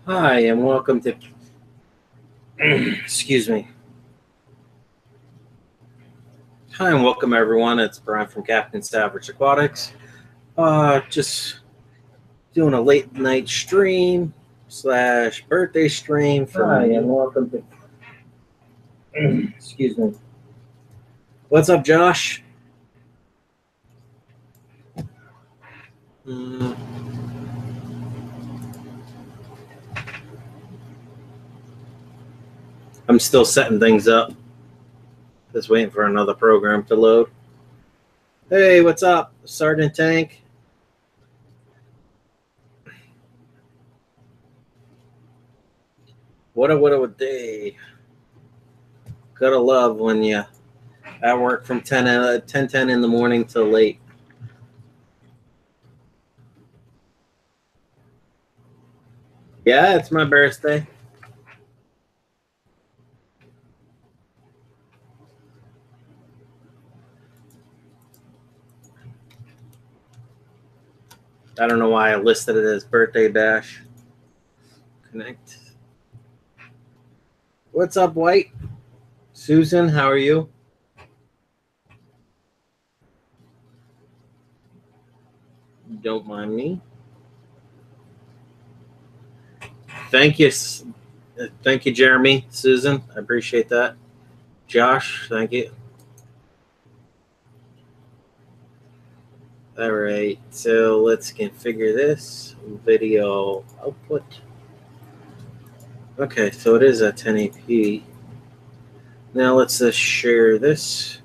Hi, and welcome to, excuse me. Hi, and welcome everyone. It's Brian from Captain Savage Aquatics. Just doing a late night stream / birthday stream for Hi, and welcome to, excuse me. What's up, Josh? I'm still setting things up. Just waiting for another program to load. Hey, what's up, Sergeant Tank? What a day. Gotta love when you at work from 10 in the morning till late. Yeah, it's my birthday. I don't know why I listed it as birthday bash. Connect. What's up, White? Susan, how are you? Don't mind me. Thank you. Thank you, Jeremy. Susan, I appreciate that. Josh, thank you. All right, so let's configure this video output. Okay, so it is at 1080p. Now let's just share this.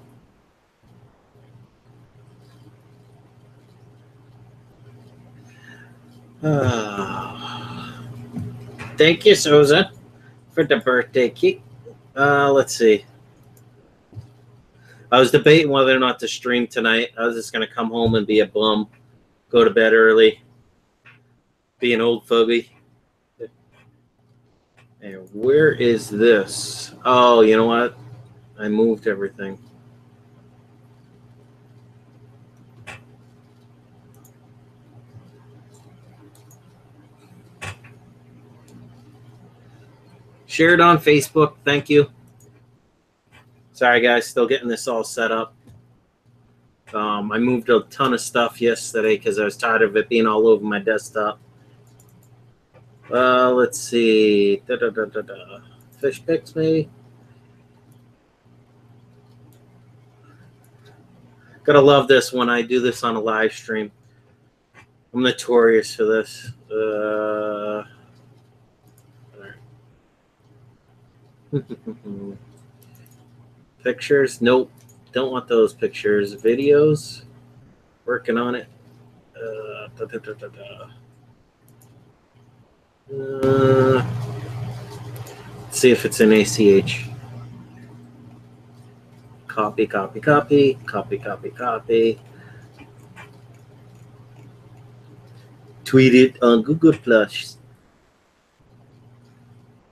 Thank you, Susan, for the birthday cake. Let's see. I was debating whether or not to stream tonight. I was just going to come home and be a bum, go to bed early, be an old fogey. And where is this? Oh, you know what? I moved everything. Share it on Facebook. Thank you. Sorry, guys. Still getting this all set up. I moved a ton of stuff yesterday because I was tired of it being all over my desktop. Let's see. Fish pics, maybe. Gotta love this when I do this on a live stream. I'm notorious for this. Pictures? Nope. Don't want those pictures. Videos? Working on it. Let's see if it's in ACH. Copy, copy, copy, copy, copy, copy. Tweet it on Google Plus.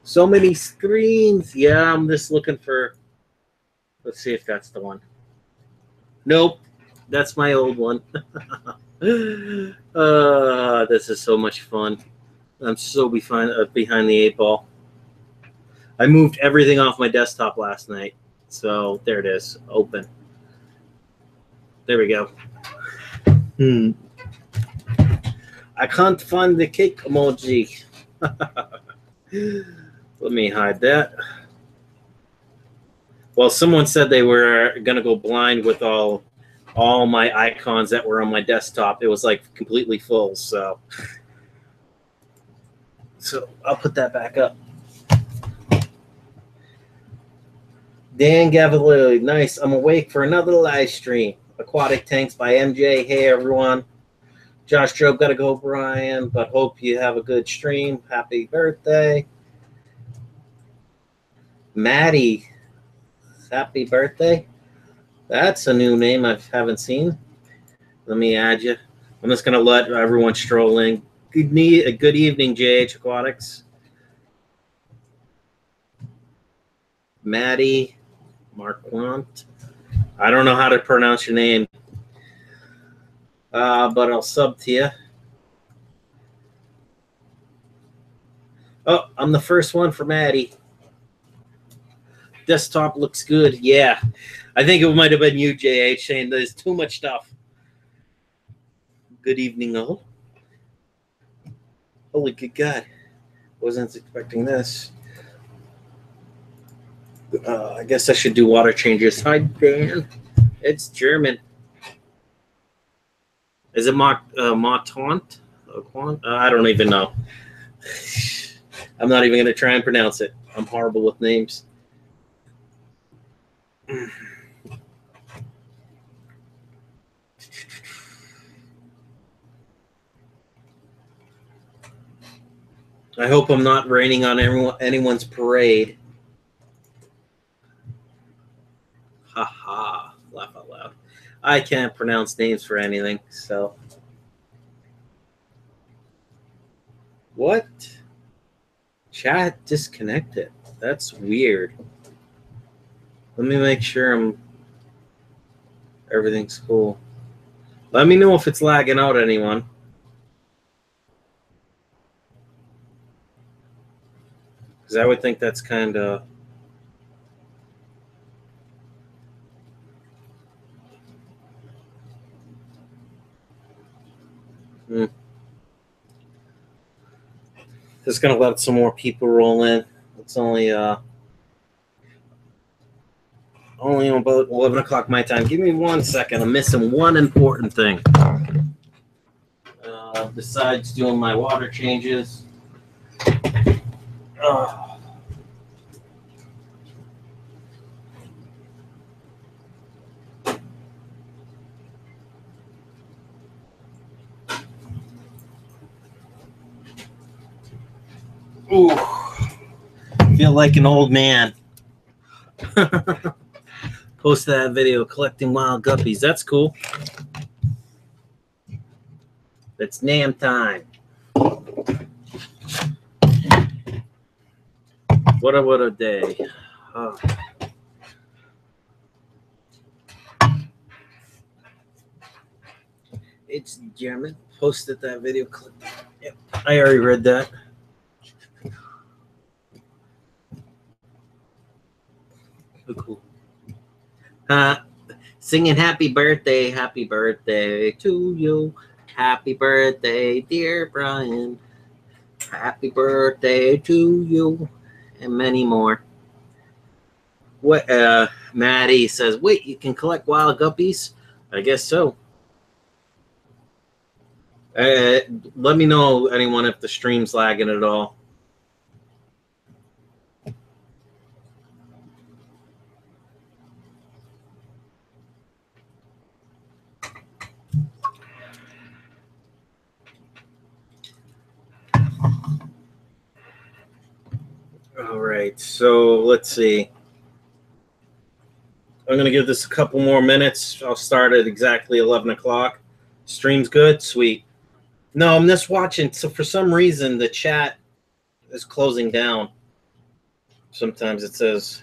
So many screens. Yeah, I'm just looking for. Let's see if that's the one. Nope, that's my old one. This is so much fun. I'm so behind the 8 ball. I moved everything off my desktop last night. So there it is. Open. There we go. I can't find the cake emoji. Let me hide that. Well, someone said they were going to go blind with all my icons that were on my desktop. It was like completely full. So I'll put that back up. Dan Gavalier, nice. I'm awake for another live stream. Aquatic Tanks by MJ. Hey, everyone. Josh Job, gotta go, Brian, but hope you have a good stream. Happy birthday. Maddie, happy birthday. That's a new name I haven't seen. Let me add you. I'm just gonna let everyone stroll in. Good evening, JH Aquatics. Maddie Marquant. I don't know how to pronounce your name, but I'll sub to you. Oh, I'm the first one for Maddie. Desktop looks good. Yeah. I think it might have been you, JH, saying there's too much stuff. Good evening, all. Holy good God. Wasn't expecting this. I guess I should do water changes. Hi, Dan. It's German. Is it Mottant? I don't even know. I'm not even going to try and pronounce it. I'm horrible with names. I hope I'm not raining on anyone's parade. Ha ha. Laugh out loud. I can't pronounce names for anything, so. What? Chat disconnected. That's weird. Let me make sure everything's cool. Let me know if it's lagging out, anyone. Because I would think that's kind of... Just going to let some more people roll in. It's only about 11 o'clock my time. Give me 1 second. I'm missing one important thing. Besides doing my water changes. Ooh, feel like an old man. Post that video collecting wild guppies. That's cool. It's Nam time. What a day. Oh. It's German. Posted that video. Yep, I already read that. Oh, cool. Singing happy birthday to you. Happy birthday, dear Brian. Happy birthday to you. And many more. What Maddie says, wait, you can collect wild guppies? I guess so. Let me know, anyone, if the stream's lagging at all. All right, so let's see. I'm going to give this a couple more minutes. I'll start at exactly 11 o'clock. Stream's good? Sweet. No, I'm just watching. So for some reason, the chat is closing down. Sometimes it says.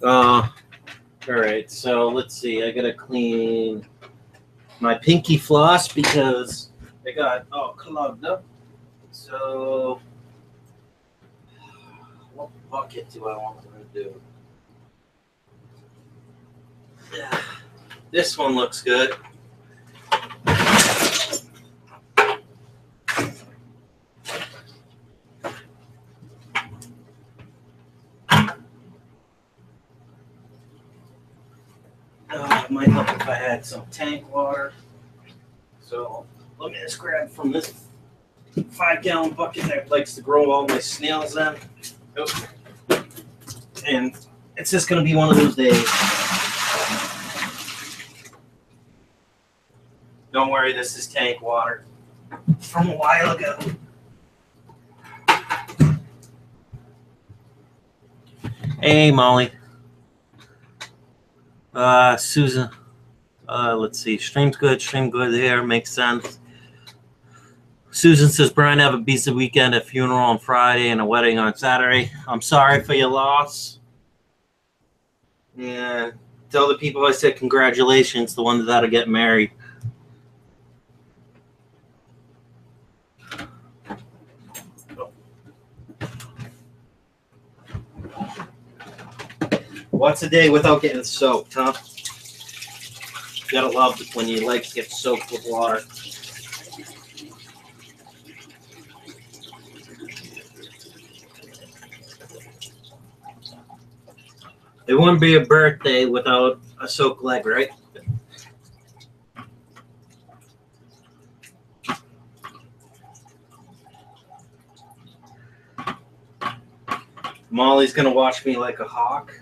All right, so let's see. I got to clean my pinky floss because I got clogged up. So what bucket do I want to do? Yeah, this one looks good. It might help if I had some tank water. So let me just grab from this 5-gallon bucket that likes to grow all my snails in. Oh. And it's just going to be one of those days. Don't worry, this is tank water from a while ago. Hey, Molly. Susan. Let's see. Stream good here. Makes sense. Susan says, Brian, have a busy weekend, a funeral on Friday and a wedding on Saturday. I'm sorry for your loss. Yeah. Tell the people I said congratulations, the ones that'll get married. What's a day without getting soaked, huh? You gotta love when your legs get soaked with water. It wouldn't be a birthday without a soaked leg, right? Molly's gonna watch me like a hawk.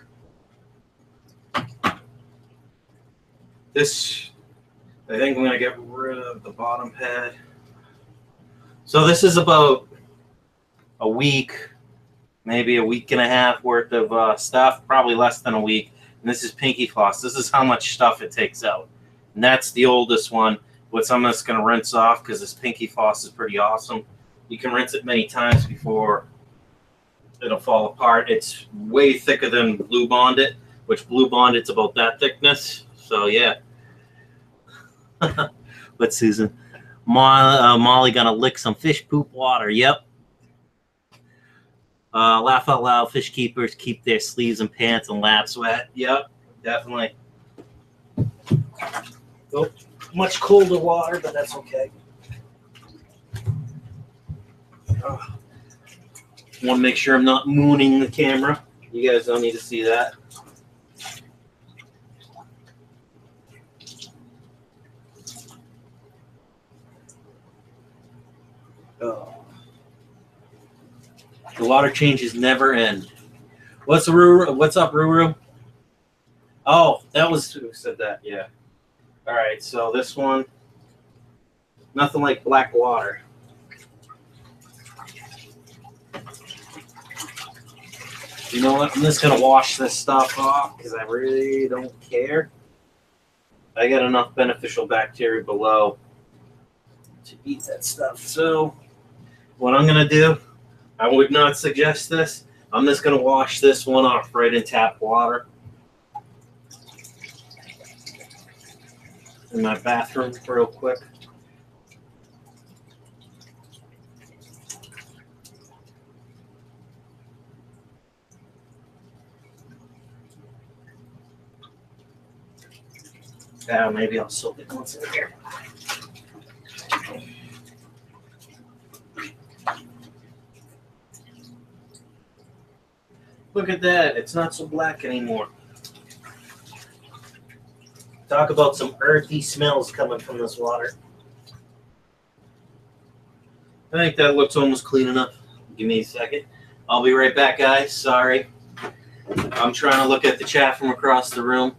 This, I think I'm gonna get rid of the bottom head. So this is about a week, maybe a week and a half worth of stuff, probably less than a week. And this is Pinky Floss. This is how much stuff it takes out. And that's the oldest one, which I'm just gonna rinse off because this Pinky Floss is pretty awesome. You can rinse it many times before it'll fall apart. It's way thicker than Blue Bonded, which Blue Bonded's about that thickness. So yeah. But Susan, Molly gonna lick some fish poop water. Yep. Laugh out loud. Fish keepers keep their sleeves and pants and laps wet. Yep, definitely. Oh, much colder water, but that's okay. Want to make sure I'm not mooning the camera. You guys don't need to see that. Oh. The water changes never end. What's up, Ruru? Oh, that was who said that. Yeah. All right. So this one, nothing like black water. You know what? I'm just gonna wash this stuff off because I really don't care. I got enough beneficial bacteria below to eat that stuff. So what I'm gonna do, I would not suggest this. I'm just gonna wash this one off right in tap water in my bathroom real quick. Maybe I'll soak it once in here. Look at that. It's not so black anymore. Talk about some earthy smells coming from this water. I think that looks almost clean enough. Give me a second. I'll be right back, guys. Sorry. I'm trying to look at the chat from across the room.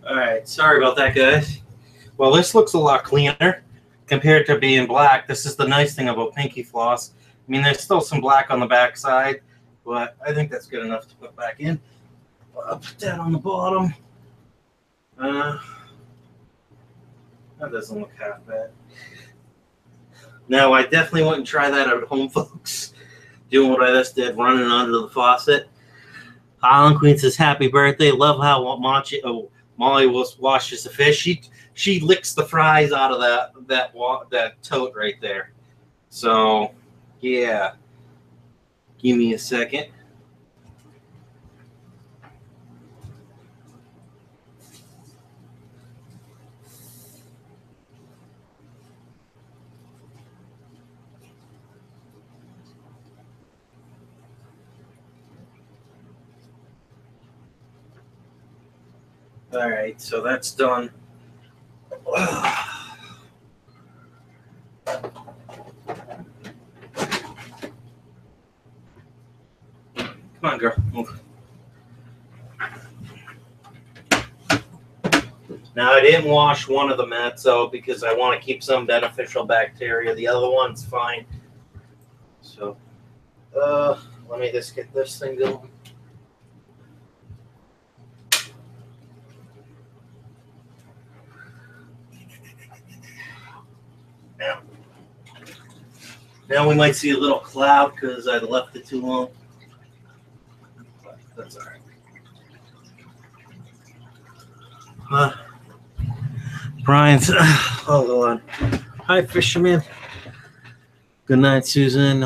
All right, sorry about that, guys. Well, this looks a lot cleaner compared to being black. This is the nice thing about Pinky Floss. I mean, there's still some black on the back side, but I think that's good enough to put back in. I'll put that on the bottom. That doesn't look half bad. Now, I definitely wouldn't try that at home, folks. Doing what I just did, running under the faucet. Island Queen says, happy birthday. Love how Molly washes the fish. She licks the fries out of that tote right there. So, yeah. Give me a second. All right, so that's done. Come on, girl. Move. Now, I didn't wash one of the mats out because I want to keep some beneficial bacteria. The other one's fine. So, let me just get this thing going. Now we might see a little cloud because I left it too long. But that's all right. Brian's, hold on. Hi, fisherman. Good night, Susan.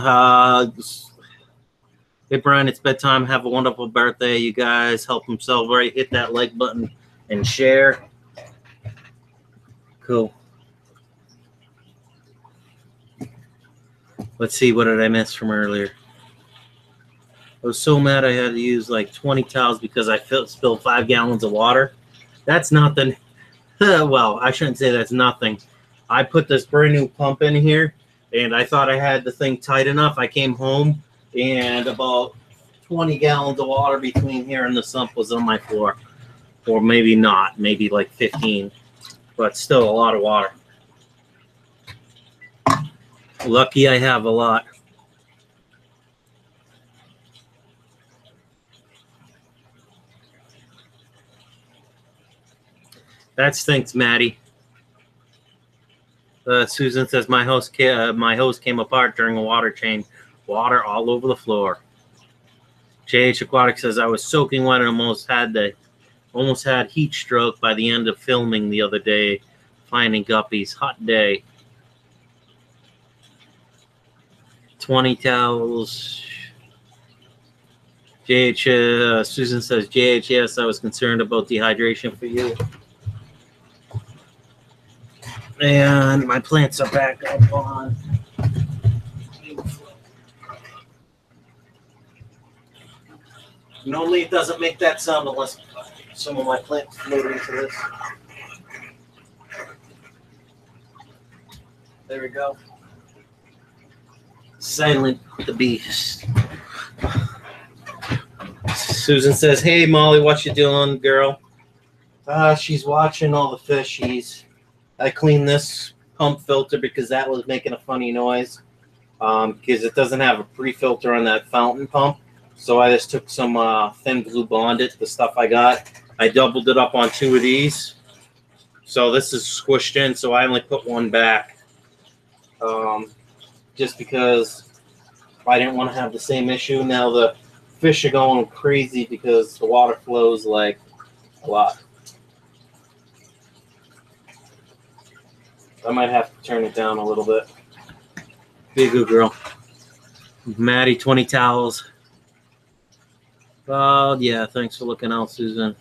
Hey, Brian, it's bedtime. Have a wonderful birthday. You guys help him celebrate. Hit that like button and share. Cool. Let's see, what did I miss from earlier? I was so mad I had to use like 20 towels because I spilled 5 gallons of water. That's nothing. Well, I shouldn't say that's nothing. I put this brand new pump in here, and I thought I had the thing tight enough. I came home, and about 20 gallons of water between here and the sump was on my floor. Or maybe not, maybe like 15. But still a lot of water. Lucky I have a lot. That stinks, Maddie. Susan says my hose came apart during a water change. Water all over the floor. JH Aquatics says I was soaking wet and almost had heat stroke by the end of filming the other day. Finding guppies. Hot day. 20 towels. Susan says, JH, yes, I was concerned about dehydration for you. And my plants are back up on. Normally it doesn't make that sound unless some of my plants float into this. There we go. Silent the beast. Susan says, hey, Molly, what you doing, girl? She's watching all the fishies. I cleaned this pump filter because that was making a funny noise. Because it doesn't have a pre-filter on that fountain pump. So I just took some thin blue bonded, the stuff I got. I doubled it up on 2 of these. So this is squished in, so I only put one back. Just because I didn't want to have the same issue. Now the fish are going crazy because the water flows like a lot. I might have to turn it down a little bit. Be a good girl. Maddie, 20 towels. Oh, yeah, thanks for looking out, Susan.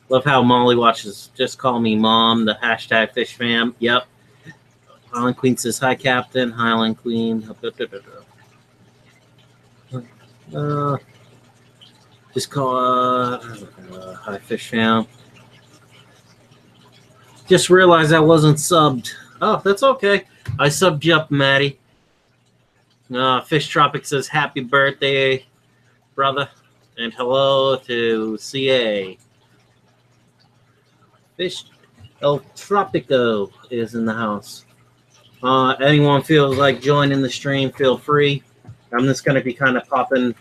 Love how Molly watches. Just call me Mom, the hashtag FishFam. Yep. Island Queen says, hi, Captain. Hi, Island Queen. Just call hi, FishFam. Just realized I wasn't subbed. Oh, that's okay. I subbed you up, Maddie. Fish Tropic says, happy birthday, brother. And hello to CA. Fish El Tropico is in the house. Anyone feels like joining the stream, feel free. I'm just going to be kind of popping,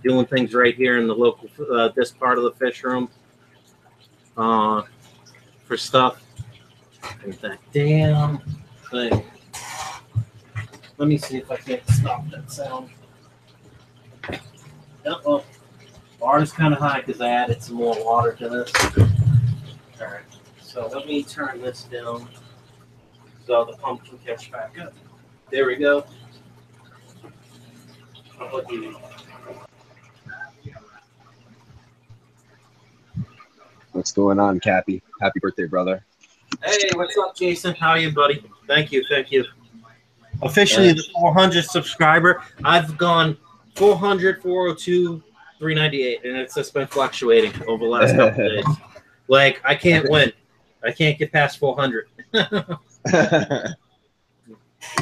doing things right here in the local, this part of the fish room for stuff. And that damn thing. Let me see if I can stop that sound. Oh, bar is kind of high because I added some more water to this. All right, so let me turn this down so the pump can catch back up. There we go. What's going on, Cappy? Happy birthday, brother. Hey, what's up, Jason? How are you, buddy? Thank you, thank you. Officially the 400 subscriber. I've gone 400, 402, 398, and it's just been fluctuating over the last couple of days. Like, I can't win. I can't get past 400.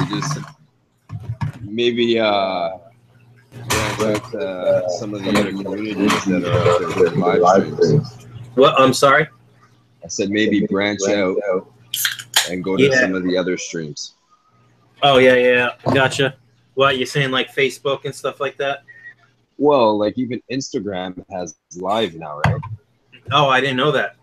Just maybe branch out some of the other communities that are out there with live streams. What? I'm sorry? I said maybe branch out and go to some of the other streams. Oh, yeah. Gotcha. What, you saying like Facebook and stuff like that? Well, like even Instagram has live now, right? Oh, I didn't know that.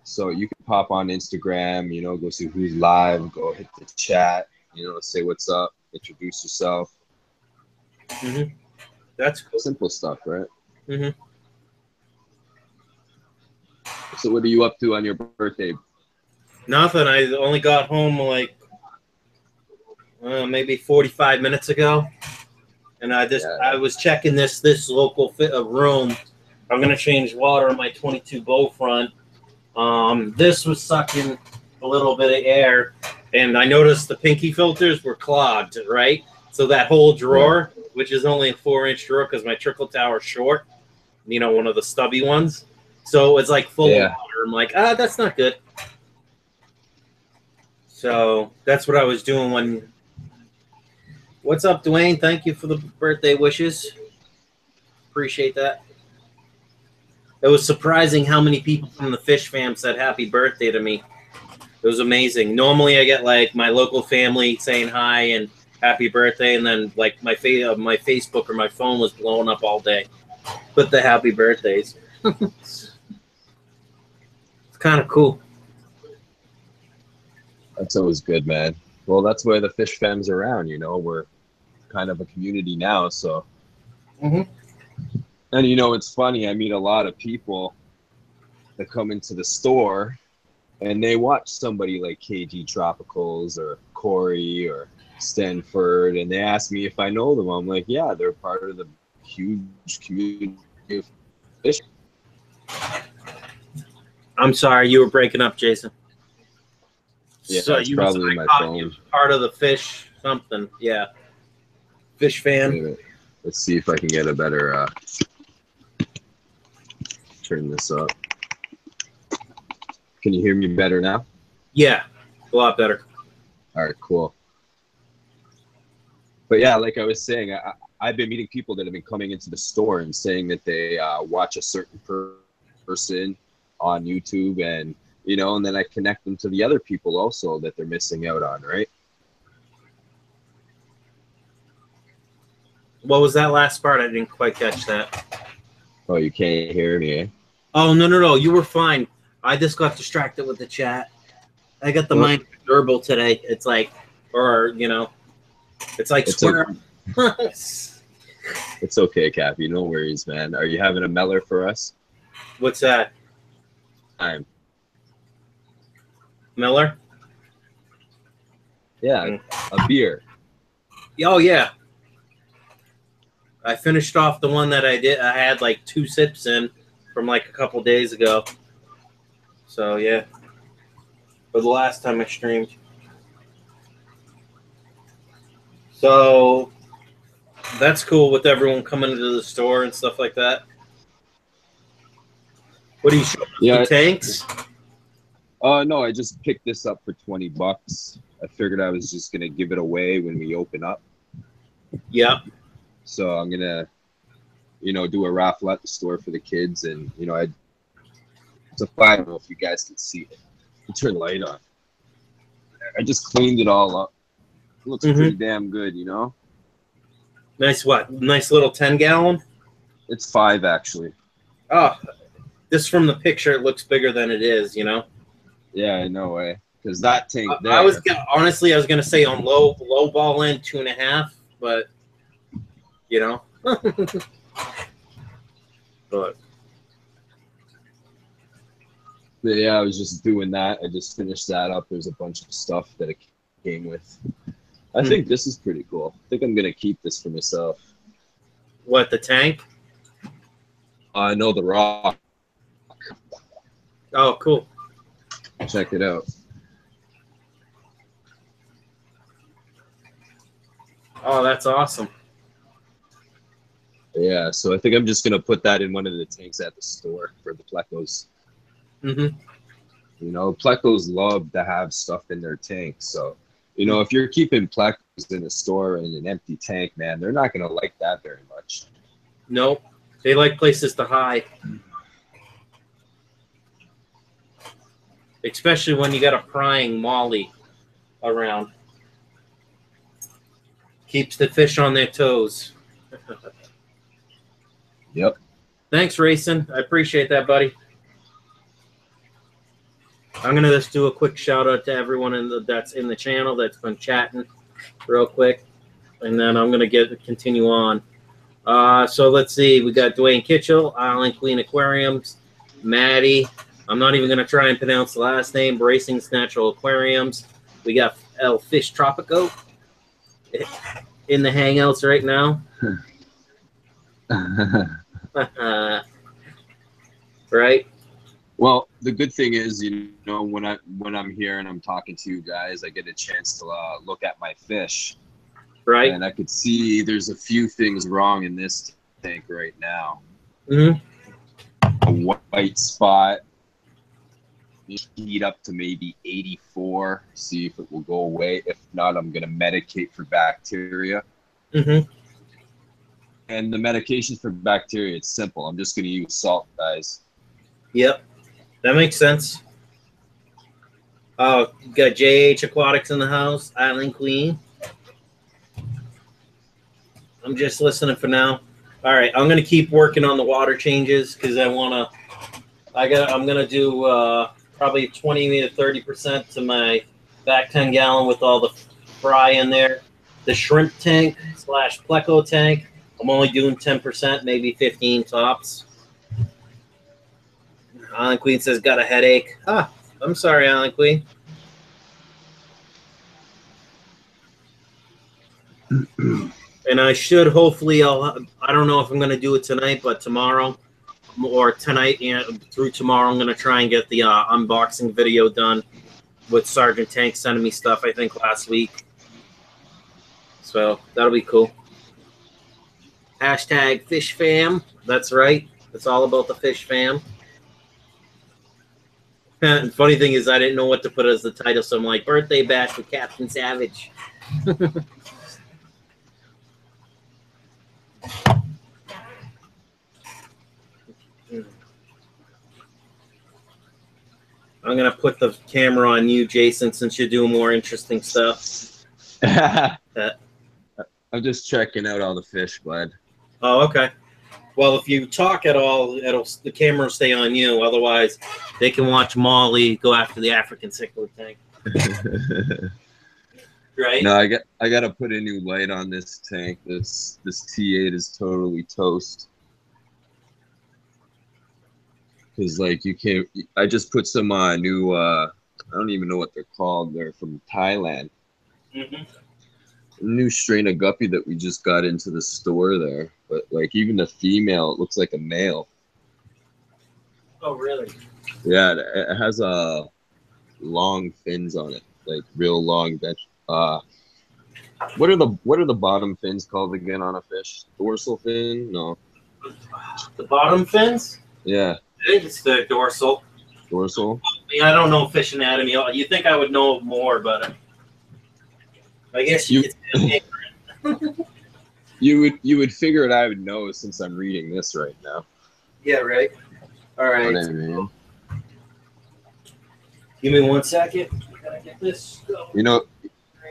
So you can pop on Instagram, you know, go see who's live, go hit the chat, you know, say what's up, introduce yourself. Mm-hmm. That's cool. Simple stuff, right? Mm-hmm. So what are you up to on your birthday? Nothing. I only got home like maybe 45 minutes ago, and I was checking this local room. I'm gonna change water on my 22 bow front. This was sucking a little bit of air, and I noticed the pinky filters were clogged. Right, so that whole drawer, which is only a 4-inch drawer because my trickle tower is short, you know, one of the stubby ones. So it's like full of water. I'm like, that's not good. So that's what I was doing when. What's up, Dwayne? Thank you for the birthday wishes. Appreciate that. It was surprising how many people from the FishFam said happy birthday to me. It was amazing. Normally I get like my local family saying hi and happy birthday, and then like my Facebook or my phone was blowing up all day with the happy birthdays. It's kind of cool. That's always good, man. Well, that's why the Fish Fam's around, you know. We're kind of a community now, so. Mm-hmm. And, you know, it's funny. I meet a lot of people that come into the store, and they watch somebody like KG Tropicals or Corey or Stanford, and they ask me if I know them. I'm like, yeah, they're part of the huge community of fish. I'm sorry, you were breaking up, Jason. Yeah, so it's probably my phone. You part of the fish something, yeah. Fish fan. Let's see if I can get a better. Turn this up. Can you hear me better now? Yeah, a lot better. All right, cool. But yeah, like I was saying, I've been meeting people that have been coming into the store and saying that they watch a certain person on YouTube, and you know, and then I connect them to the other people also that they're missing out on, right? What was that last part? I didn't quite catch that. Oh, you can't hear me, eh? Oh, no. You were fine. I just got distracted with the chat. I got the mind verbal today. It's like, or, you know, it's like square. It's okay, Cappy. No worries, man. Are you having a Meller for us? What's that? Miller? Yeah, a beer. Oh, yeah. I finished off the one that I had like 2 sips in from like a couple days ago. So, yeah. For the last time I streamed. So, that's cool with everyone coming into the store and stuff like that. What are you showing us? The tanks? No, I just picked this up for $20. I figured I was just going to give it away when we open up. Yep. So I'm going to, you know, do a raffle at the store for the kids. And, you know, it's a fire. I don't know if you guys can see it. Turn the light on. I just cleaned it all up. It looks pretty damn good, you know? Nice what? Nice little 10-gallon? It's 5, actually. Oh, this from the picture, it looks bigger than it is, you know? Yeah, I know, eh? because that tank there. Honestly, I was gonna say on low ball end 2.5, but you know, but yeah, I was just doing that. I just finished that up. There's a bunch of stuff that it came with. I think this is pretty cool. I think I'm gonna keep this for myself. What, the tank? I know the rock. Oh, cool. Check it out. Oh, that's awesome. Yeah, so I think I'm just gonna put that in one of the tanks at the store for the plecos. Mm-hmm. You know, plecos love to have stuff in their tanks. So, you know, if you're keeping plecos in a store in an empty tank, man, they're not gonna like that very much. Nope. They like places to hide. Especially when you got a prying molly around. Keeps the fish on their toes. Yep. Thanks, Racing. I appreciate that, buddy. I'm going to just do a quick shout out to everyone that's in the channel that's been chatting real quick. And then I'm going to continue on. So let's see. We got Dwayne Kitchell, Island Queen Aquariums, Maddie. I'm not even going to try and pronounce the last name. Bracing's Natural Aquariums. We got El Fish Tropico in the hangouts right now. Right? Well, the good thing is, you know, when I'm here and I'm talking to you guys, I get a chance to look at my fish. Right. And I could see there's a few things wrong in this tank right now. Mm-hmm. A white spot. Heat up to maybe 84. See if it will go away. If not, I'm going to medicate for bacteria. Mm-hmm. And the medication for bacteria, it's simple. I'm just going to use salt, guys. Yep. That makes sense. Oh, got JH Aquatics in the house. Island Queen. I'm just listening for now. All right, I'm gonna keep working on the water changes because I'm gonna do probably 20 to 30% to my back 10 gallon with all the fry in there. The shrimp tank / pleco tank, I'm only doing 10%, maybe 15 tops. Island Queen says got a headache. I'm sorry, Island Queen. And I should hopefully I don't know if I'm gonna do it tonight, but tomorrow or tonight, through tomorrow, I'm gonna try and get the unboxing video done with Sergeant Tank sending me stuff I think last week. So that'll be cool. Hashtag FishFam. That's right. It's all about the FishFam. And funny thing is, I didn't know what to put as the title, so I'm like, birthday bash with Captain Savage. I'm going to put the camera on you, Jason, since you're doing more interesting stuff. I'm just checking out all the fish, bud. Oh, okay. Well, if you talk at all, the camera will stay on you. Otherwise, they can watch Molly go after the African cichlid tank. Right? No, I got to put a new light on this tank. This T8 is totally toast. Because, like, you can't... I just put some new... I don't even know what they're called. They're from Thailand. Mm-hmm. A new strain of guppy that we just got into the store there. But, like, even the female, it looks like a male. Oh, really? Yeah, it has long fins on it. Like, real long bench. What are the bottom fins called again on a fish? Dorsal fin? No. The bottom fins? Yeah. I think it's the dorsal. Dorsal? I don't know fish anatomy. You think I would know more, but I guess you could. You would figure it I would know since I'm reading this right now. Yeah, right. All right. What I mean. Give me 1 second. Gotta get this going.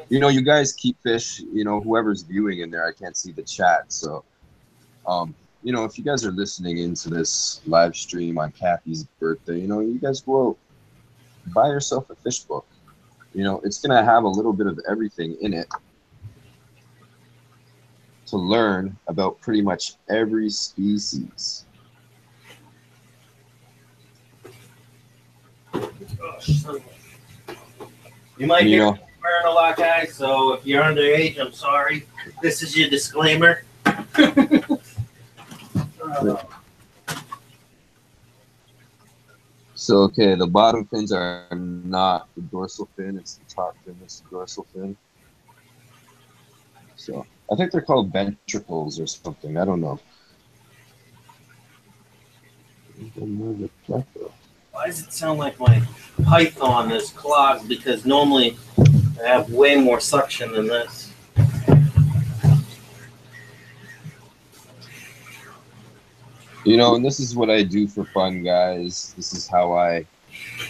You know, you guys keep fish, you know, whoever's viewing in there, I can't see the chat. So, you know, if you guys are listening into this live stream on Kathy's birthday, you know, you guys go out, buy yourself a fish book. You know, it's going to have a little bit of everything in it to learn about pretty much every species. You might hear me swearing a lot, guys, so if you're underage, I'm sorry. This is your disclaimer. So, okay, the bottom fins are not the dorsal fin, it's the top fin, it's the dorsal fin. So, I think they're called ventricles or something, I don't know. Why does it sound like my python is clogged? Because normally I have way more suction than this. You know, and this is what I do for fun, guys. This is how I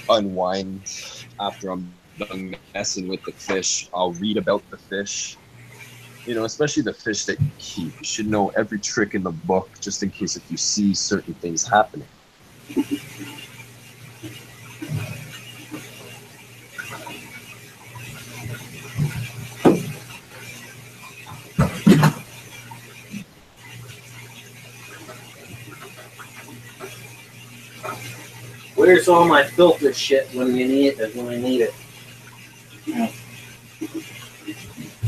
unwind after I'm done messing with the fish. I'll read about the fish. You know, especially the fish that you keep. You should know every trick in the book just in case if you see certain things happening. Where's all my filter shit when you need it? When I need it?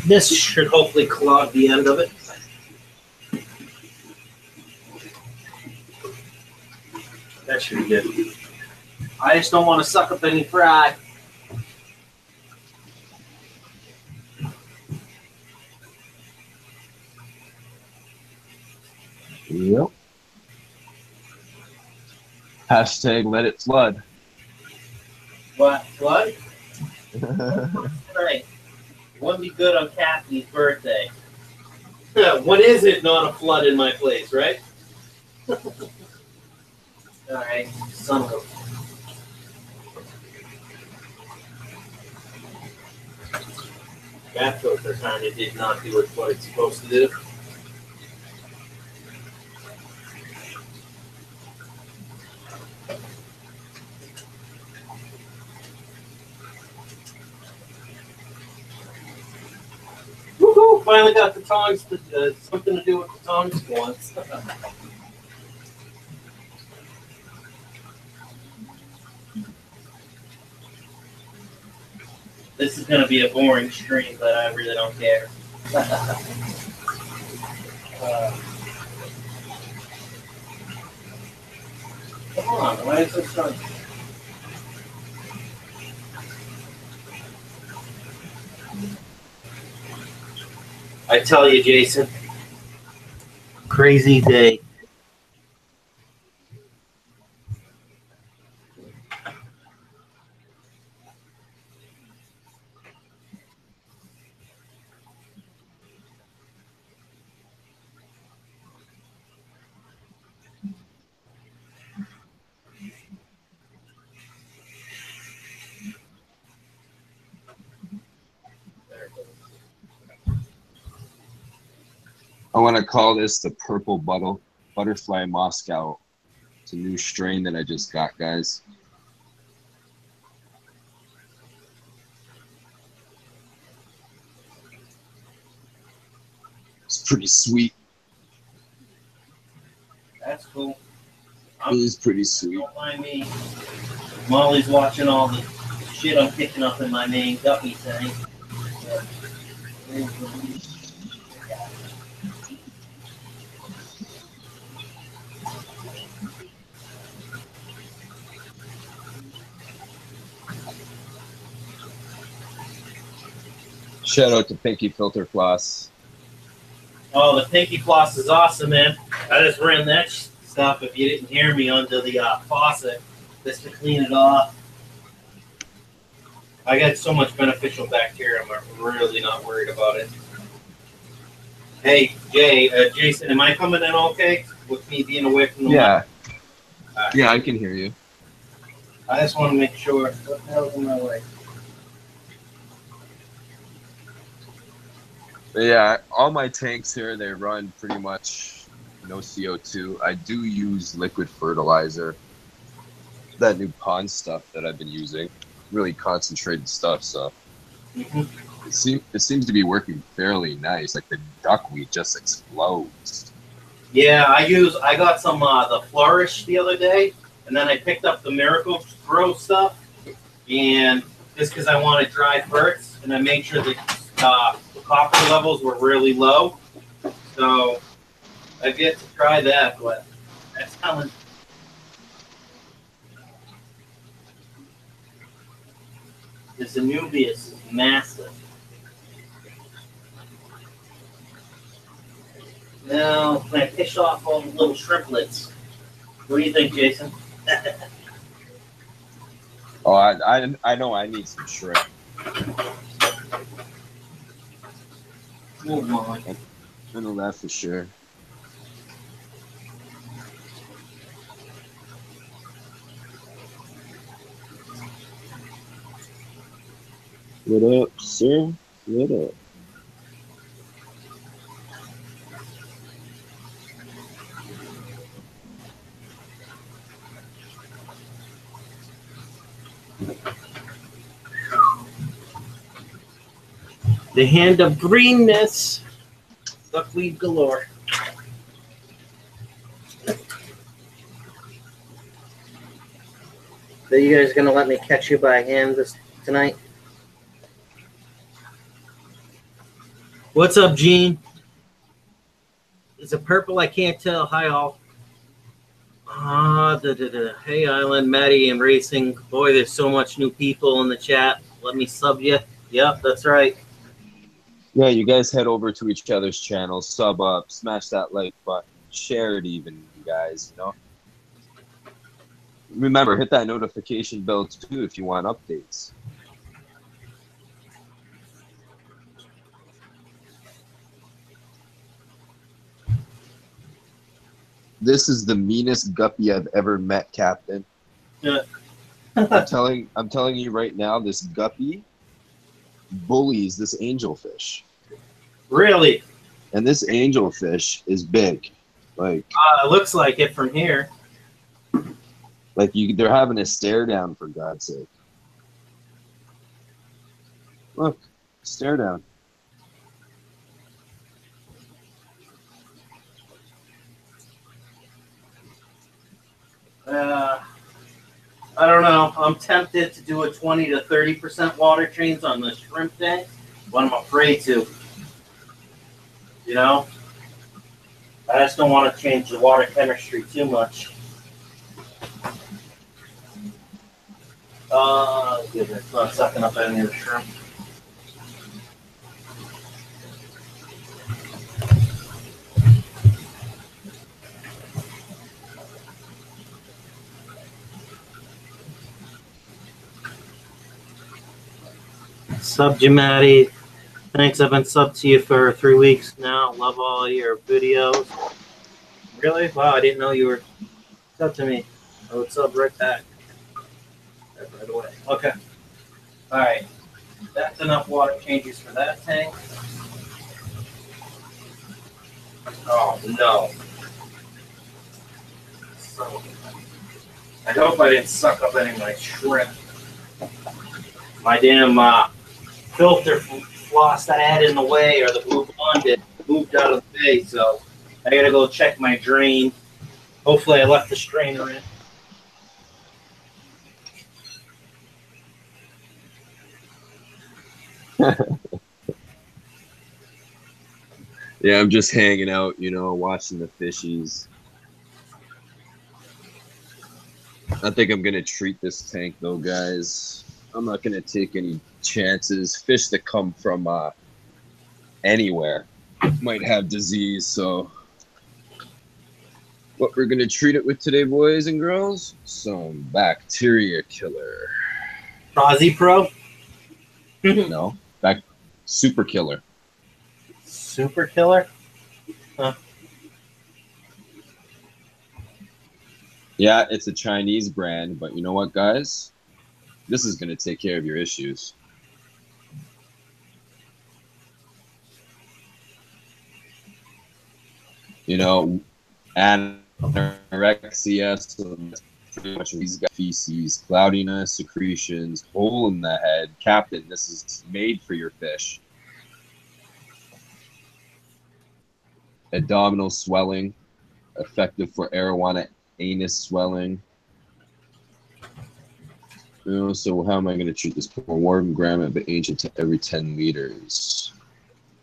This should hopefully clog the end of it. That should be good. I just don't want to suck up any fry. Yep. Hashtag let it flood. What? Flood? Right. It wouldn't be good on Kathy's birthday. When is it not a flood in my place, right? Alright, son of a... That filter kind of did not do what it's supposed to do. Woohoo! Finally got the tongs, something to do with the tongs once. This is going to be a boring stream, but I really don't care. Come on, why is it so? I tell you, Jason, crazy day. I want to call this the purple butterfly Moscow. It's a new strain that I just got, guys. It's pretty sweet. That's cool. It is pretty sweet. Don't mind me. Molly's watching all the shit I'm picking up in my main guppy tank. Shout out to Pinky Filter Floss. Oh, the Pinky Floss is awesome, man. I just ran that stuff, if you didn't hear me, onto the faucet just to clean it off. I got so much beneficial bacteria, I'm really not worried about it. Hey, Jason, am I coming in okay with me being away from the mic? Yeah, I can hear you. I just want to make sure. What the hell's in my way? But yeah, all my tanks here, they run pretty much no CO2. I do use liquid fertilizer. That new pond stuff that I've been using. Really concentrated stuff, so It seems to be working fairly nice. Like the duckweed just explodes. Yeah, I got some the Flourish the other day, and then I picked up the Miracle Grow stuff, and just because I wanted dry ferts, and I made sure that the copper levels were really low. So I've yet to try that, but that's coming. This Anubias is massive. Now, when I fish off all the little shrimplets, what do you think, Jason? Oh, I know I need some shrimp. Oh my. I know that for sure. What up, sir? What up? The hand of greenness. Duckweed galore. Are you guys gonna let me catch you by hand tonight? What's up, Gene? Is it purple? I can't tell. Hi, all. Hey, Island, Maddie, and Racing. Boy, there's so much new people in the chat. Let me sub you. Yep, that's right. Yeah, you guys head over to each other's channels, sub up, smash that like button, share it even, you guys, you know. Remember, hit that notification bell too if you want updates. This is the meanest guppy I've ever met, Captain. Yeah. I'm telling you right now, this guppy bullies this angelfish. Really? And this angelfish is big. Like it looks like it from here. Like they're having a stare down, for God's sake. Look, stare down. I don't know. I'm tempted to do a 20 to 30% water change on the shrimp tank, but I'm afraid to. You know? I just don't want to change the water chemistry too much. Good. It's not sucking up any of the shrimp. Sub Jamati. Thanks, I've been subbed to you for 3 weeks now. Love all your videos. Really? Wow, I didn't know you were subbed to me. I would sub right back. Right away. Okay. Alright. That's enough water changes for that tank. Oh no. So, I hope I didn't suck up any of my shrimp. My damn filter floss that I had in the way, or the blue bonded, moved out of the bay, so I gotta go check my drain. Hopefully I left the strainer in. Yeah, I'm just hanging out, you know, watching the fishies. I think I'm going to treat this tank, though, guys. I'm not going to take any chances. Fish that come from anywhere might have disease, so what we're going to treat it with today, boys and girls, some bacteria killer. Aussie Pro? No, super killer. Super killer? Huh. Yeah, it's a Chinese brand, but you know what, guys? This is going to take care of your issues. You know, anorexia, so pretty much these got feces, cloudiness, secretions, hole in the head. Captain, this is made for your fish. Abdominal swelling, effective for arowana anus swelling. So how am I going to treat this? Pour 1 gram of ancient every 10 liters.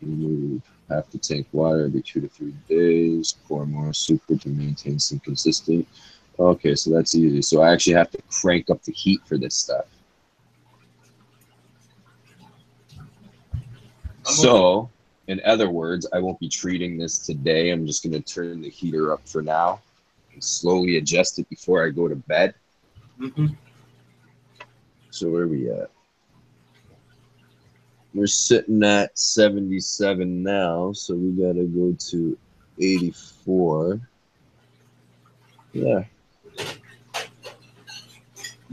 Remove half the tank water every 2 to 3 days. Pour more super to maintain some consistency. Okay, so that's easy. So I actually have to crank up the heat for this stuff. So, in other words, I won't be treating this today. I'm just going to turn the heater up for now and slowly adjust it before I go to bed. Mm-hmm. So where are we at? We're sitting at 77 now, so we got to go to 84. Yeah.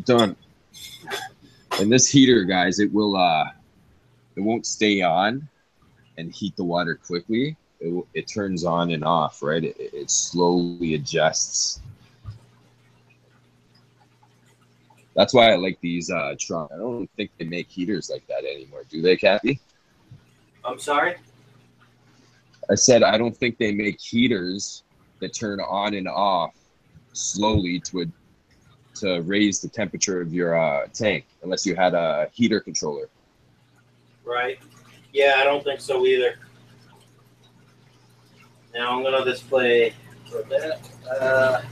Done. And this heater, guys, it won't stay on and heat the water quickly. It turns on and off, right? It slowly adjusts. That's why I like these Tron. I don't think they make heaters like that anymore, do they, Kathy? I'm sorry? I said I don't think they make heaters that turn on and off slowly to raise the temperature of your tank, unless you had a heater controller. Right. Yeah, I don't think so either. Now I'm going to display for that.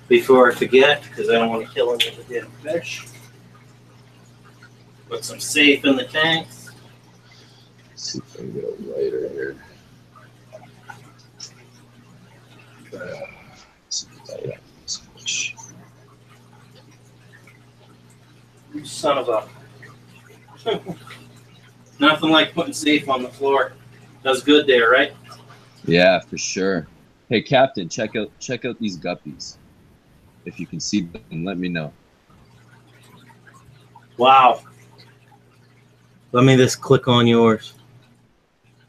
Before I forget, because I don't want to kill any of the damn fish. Put some safe in the tanks. Let's see if I can get a lighter here. You son of a... Nothing like putting safe on the floor. Does good there, right? Yeah, for sure. Hey, Captain, check out these guppies. If you can see them, let me know. Wow. Let me just click on yours.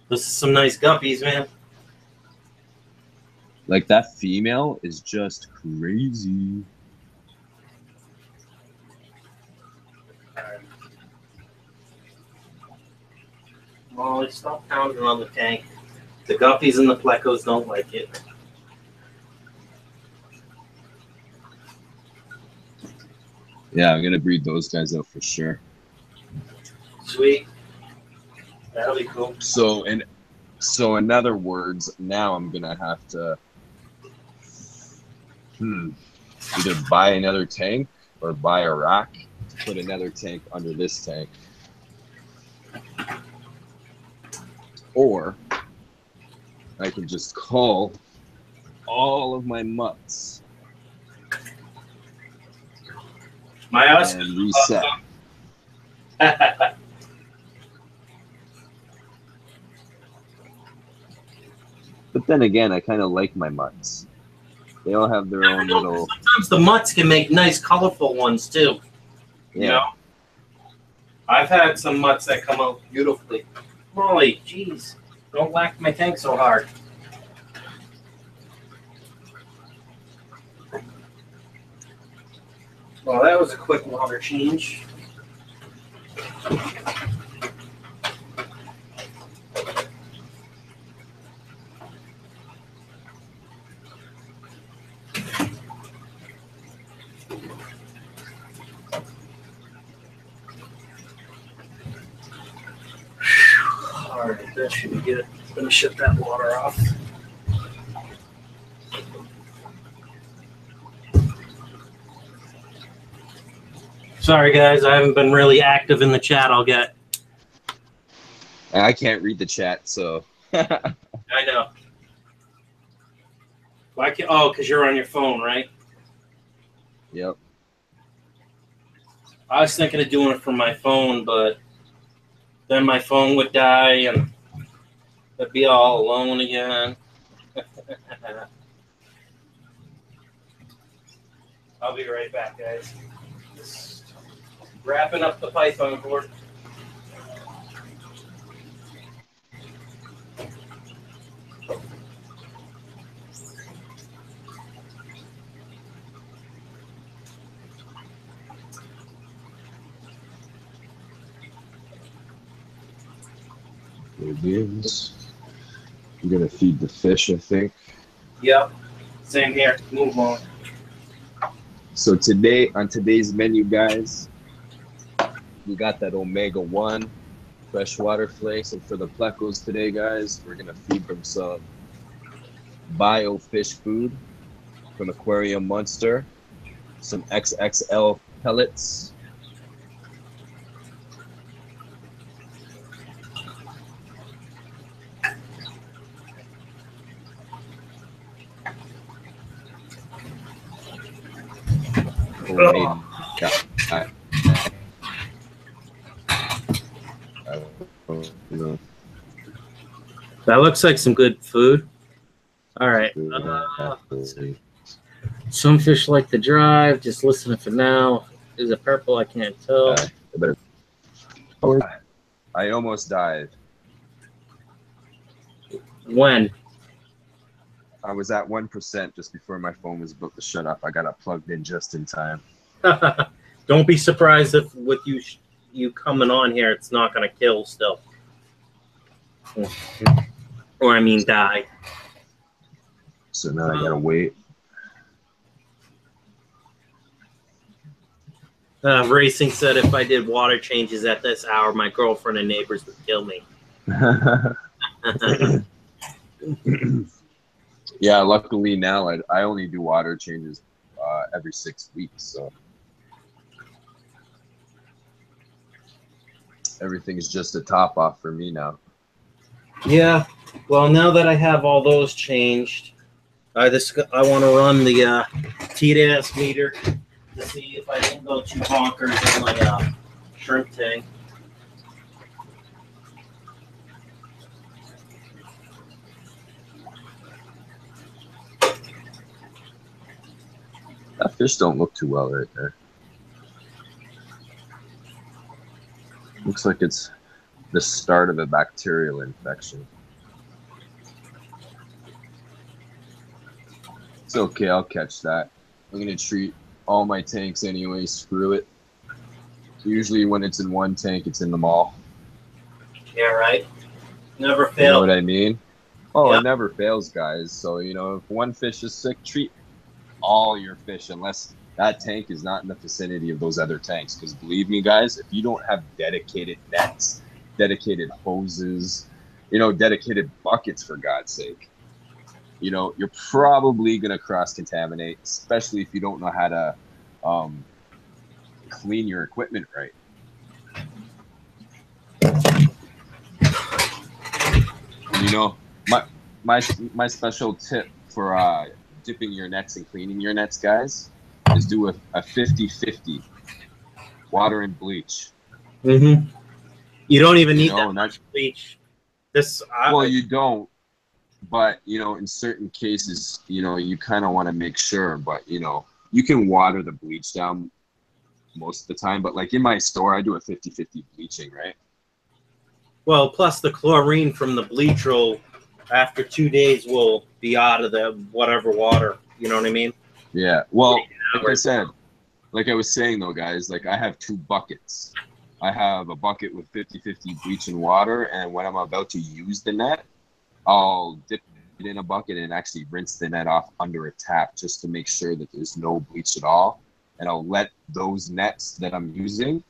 This is some nice guppies, man. Like, that female is just crazy. Molly, stop pounding on the tank. The guppies and the plecos don't like it. Yeah, I'm gonna breed those guys out for sure. Sweet. That'll be cool. So in other words, now I'm gonna have to either buy another tank or buy a rack to put another tank under this tank. Or I can just call all of my mutts and reset. But then again, I kind of like my mutts. They all have their own little... Sometimes the mutts can make nice, colorful ones, too. Yeah. You know? I've had some mutts that come out beautifully. Molly, jeez. Don't whack my tank so hard. Well, that was a quick water change. All right, that should be good. I'm going to shut that water off. Sorry, guys. I haven't been really active in the chat. I'll get. I can't read the chat, so. I know. Why can't? Oh, because you're on your phone, right? Yep. I was thinking of doing it from my phone, but then my phone would die and I'd be all alone again. I'll be right back, guys. Just wrapping up the python board. Beans. I'm gonna feed the fish, I think. Yep. Same here. Move on. So today, on today's menu, guys, we got that omega-1 freshwater flakes, and for the plecos today, guys, we're gonna feed them some bio fish food from Aquarium Monster, some XXL pellets. That looks like some good food. All right. Let's see. Some fish like to drive. Just listening for now. Is it purple? I can't tell. I almost died. When? I was at 1% just before my phone was about to shut up. I got it plugged in just in time. Don't be surprised if with you coming on here, it's not going to kill still. Or I mean die. So now I gotta wait. Racing said if I did water changes at this hour, my girlfriend and neighbors would kill me. Yeah, luckily now I only do water changes every 6 weeks, so everything's just a top off for me now. Yeah, well, now that I have all those changed, I want to run the TDAS meter to see if I didn't go too bonkers in my shrimp tank. That fish don't look too well right there. Looks like it's the start of a bacterial infection. It's okay, I'll catch that. I'm gonna treat all my tanks anyway, screw it. Usually when it's in one tank, it's in them all. Yeah, right. Never fails. You know what I mean? Oh, Yep. It never fails, guys. So, you know, if one fish is sick, treat all your fish unless that tank is not in the vicinity of those other tanks. Because believe me, guys, if you don't have dedicated nets, dedicated hoses, you know, dedicated buckets, for God's sake, you know, you're probably going to cross-contaminate, especially if you don't know how to clean your equipment right. You know, my special tip for dipping your nets and cleaning your nets, guys, is do a 50-50 water and bleach. Mm-hmm. You don't even need that much bleach. Well, you don't. But, you know, in certain cases, you know, you kind of want to make sure. But, you know, you can water the bleach down most of the time. But, like, in my store, I do a 50-50 bleaching, right? Well, plus the chlorine from the bleach will, after 2 days, will be out of the whatever water. You know what I mean? Yeah. Well, like I said, like I was saying, though, guys, like I have 2 buckets. I have a bucket with 50-50 bleach and water. And when I'm about to use the net, I'll dip it in a bucket and actually rinse the net off under a tap just to make sure that there's no bleach at all. And I'll let those nets that I'm using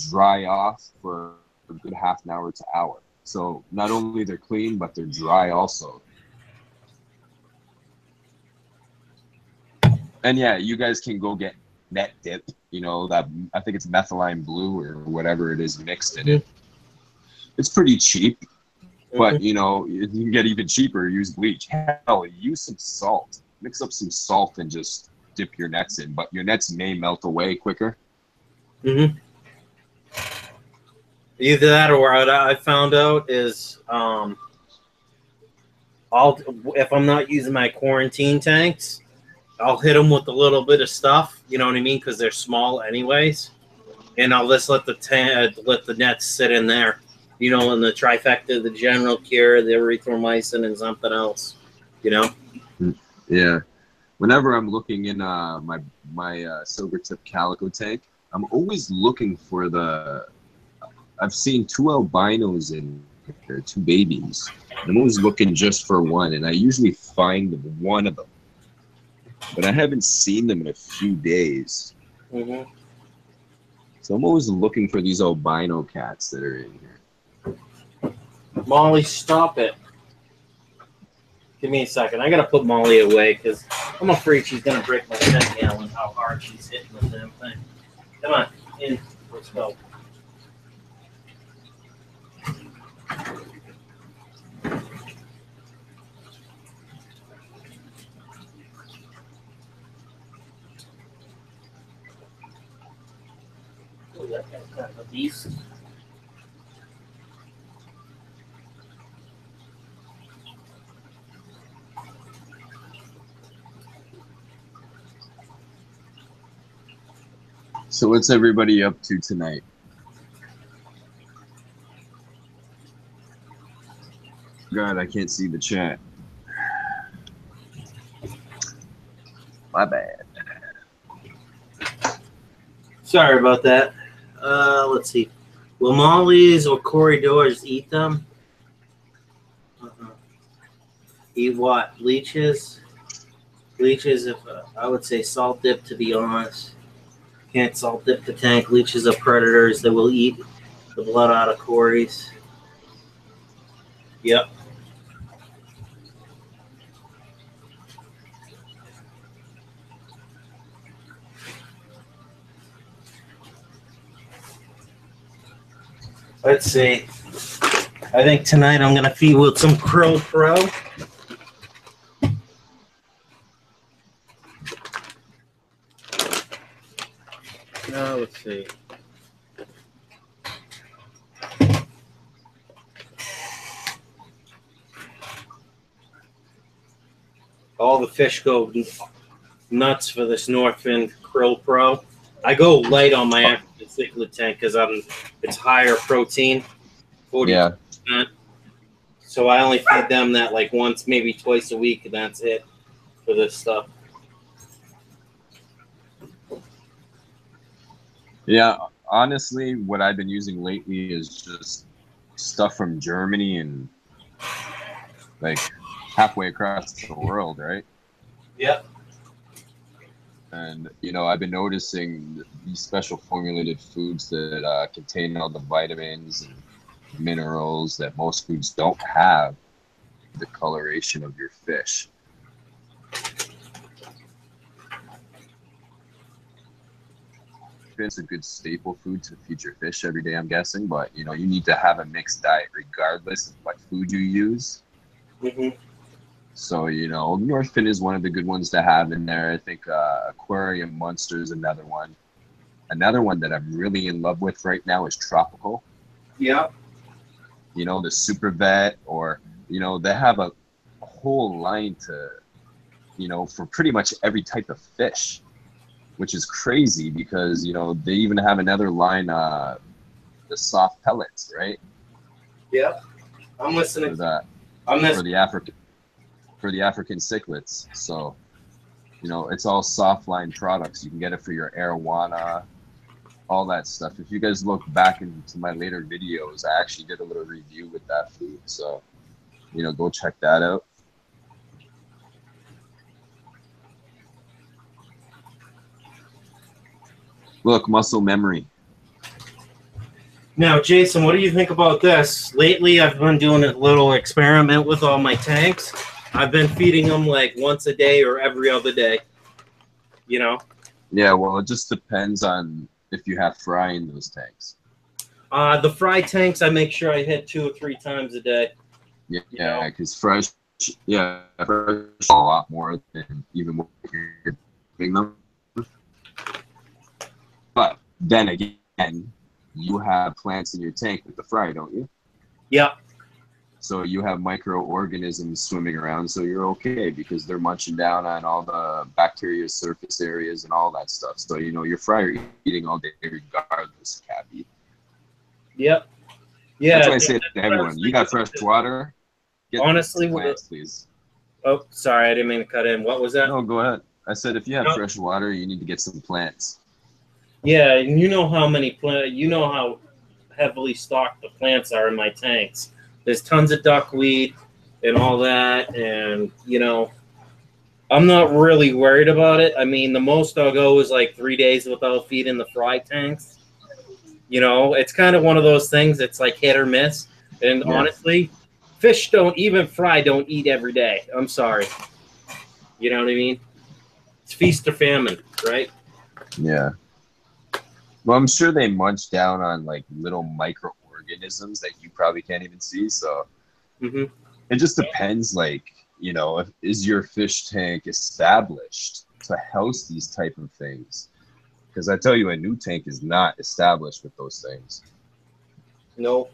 dry off for a good half an hour to hour. So not only they're clean, but they're dry also. And yeah, you guys can go get net dip, you know, that I think it's methylene blue or whatever it is mixed in it. It's pretty cheap. But, you know, you can get even cheaper, use bleach. Hell, use some salt. Mix up some salt and just dip your nets in. But your nets may melt away quicker. Mm-hmm. Either that or what I found out is if I'm not using my quarantine tanks, I'll hit them with a little bit of stuff. You know what I mean? Because they're small anyways. And I'll just let the nets sit in there. You know, in the trifecta, the general cure, the erythromycin, and something else. You know? Yeah. Whenever I'm looking in my silver tip calico tank, I'm always looking for I've seen 2 albinos in There are 2 babies. I'm always looking just for one, and I usually find one of them. But I haven't seen them in a few days. Mm-hmm. So I'm always looking for these albino cats that are in here. Molly, stop it. Give me a second. I gotta put Molly away because I'm afraid she's gonna break my 10-gallon. How hard she's hitting the damn thing. Come on, in. Let's go. Oh, that guy's kind of a beast. So what's everybody up to tonight? God, I can't see the chat. My bad. Sorry about that. Let's see. Will Molly's or corridors eat them? Eat what? Leeches? Leeches, if I would say salt dip, to be honest. Can't salt dip the tank. Leeches are predators that will eat the blood out of cories. Yep. Let's see. I think tonight I'm going to feed with some Krill Pro. Now, let's see. All the fish go nuts for this Northfin Krill Pro. I go light on my African cichlid tank because it's higher protein, 40%. Yeah. So I only feed them that like once, maybe twice a week, and that's it for this stuff. Yeah, honestly, what I've been using lately is just stuff from Germany and like halfway across the world, right? Yep. And, you know, I've been noticing these special formulated foods that contain all the vitamins and minerals that most foods don't have, the coloration of your fish. It's a good staple food to feed your fish every day, I'm guessing, but, you know, you need to have a mixed diet regardless of what food you use. Mm-hmm. So, you know, Northfin is one of the good ones to have in there. I think Aquarium Monster is another one. Another one that I'm really in love with right now is Tropical. Yeah. You know, the Super Vet, or, you know, they have a whole line to, you know, for pretty much every type of fish, which is crazy because, you know, they even have another line, the soft pellets, right? Yeah. I'm listening. For that. For the African cichlids. So, you know, it's all soft line products. You can get it for your arowana, all that stuff. If you guys look back into my later videos, I actually did a little review with that food. So, you know, go check that out. Look, muscle memory. Now, Jason, what do you think about this? Lately, I've been doing a little experiment with all my tanks. I've been feeding them like once a day or every other day, you know? Yeah, well, it just depends on if you have fry in those tanks. The fry tanks, I make sure I hit 2 or 3 times a day. Yeah, because fresh is a lot more than even what you're giving them. But then again, you have plants in your tank with the fry, don't you? Yep. So you have microorganisms swimming around, so you're okay because they're munching down on all the bacteria surface areas and all that stuff. So, you know, your fry are eating all day regardless of cappy. Yep. Yeah. That's why I say to everyone, you got fresh water? Get honestly, plants, please. Oh, sorry, I didn't mean to cut in. What was that? No, go ahead. I said if you have fresh water, you need to get some plants. Yeah, and you know how many plants, you know how heavily stocked the plants are in my tanks. There's tons of duckweed and all that, and you know, I'm not really worried about it. I mean, the most I'll go is like 3 days without feeding the fry tanks. You know, it's kind of one of those things. It's like hit or miss. And honestly, fish don't eat every day. I'm sorry. You know what I mean? It's feast or famine, right? Yeah. Well, I'm sure they munch down on like little microorganisms that you probably can't even see. So it just depends. Like, you know, is your fish tank established to house these type of things? Because I tell you, a new tank is not established with those things. No.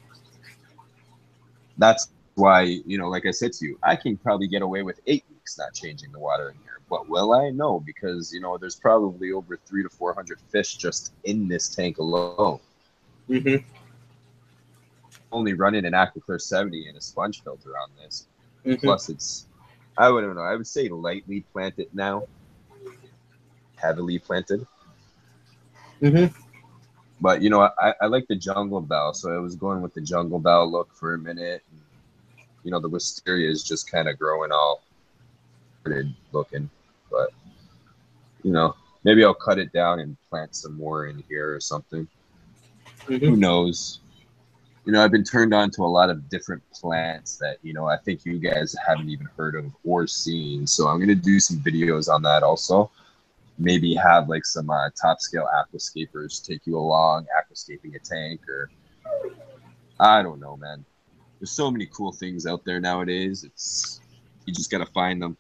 That's why, you know, like I said to you, I can probably get away with 8 weeks not changing the water in here. But will I? No, because, you know, there's probably over 300 to 400 fish just in this tank alone. Only running an Aquaclear 70 and a sponge filter on this. Plus, it's, I don't know, I would say lightly planted now, heavily planted. But, you know, I like the jungle bell, so I was going with the jungle bell look for a minute. And, you know, the wisteria is just kind of growing all looking. But, you know, maybe I'll cut it down and plant some more in here or something. Who knows? You know, I've been turned on to a lot of different plants that, you know, I think you guys haven't even heard of or seen. So I'm going to do some videos on that also. Maybe have like some top scale aquascapers take you along aquascaping a tank, or I don't know, man. There's so many cool things out there nowadays. It's, you just got to find them.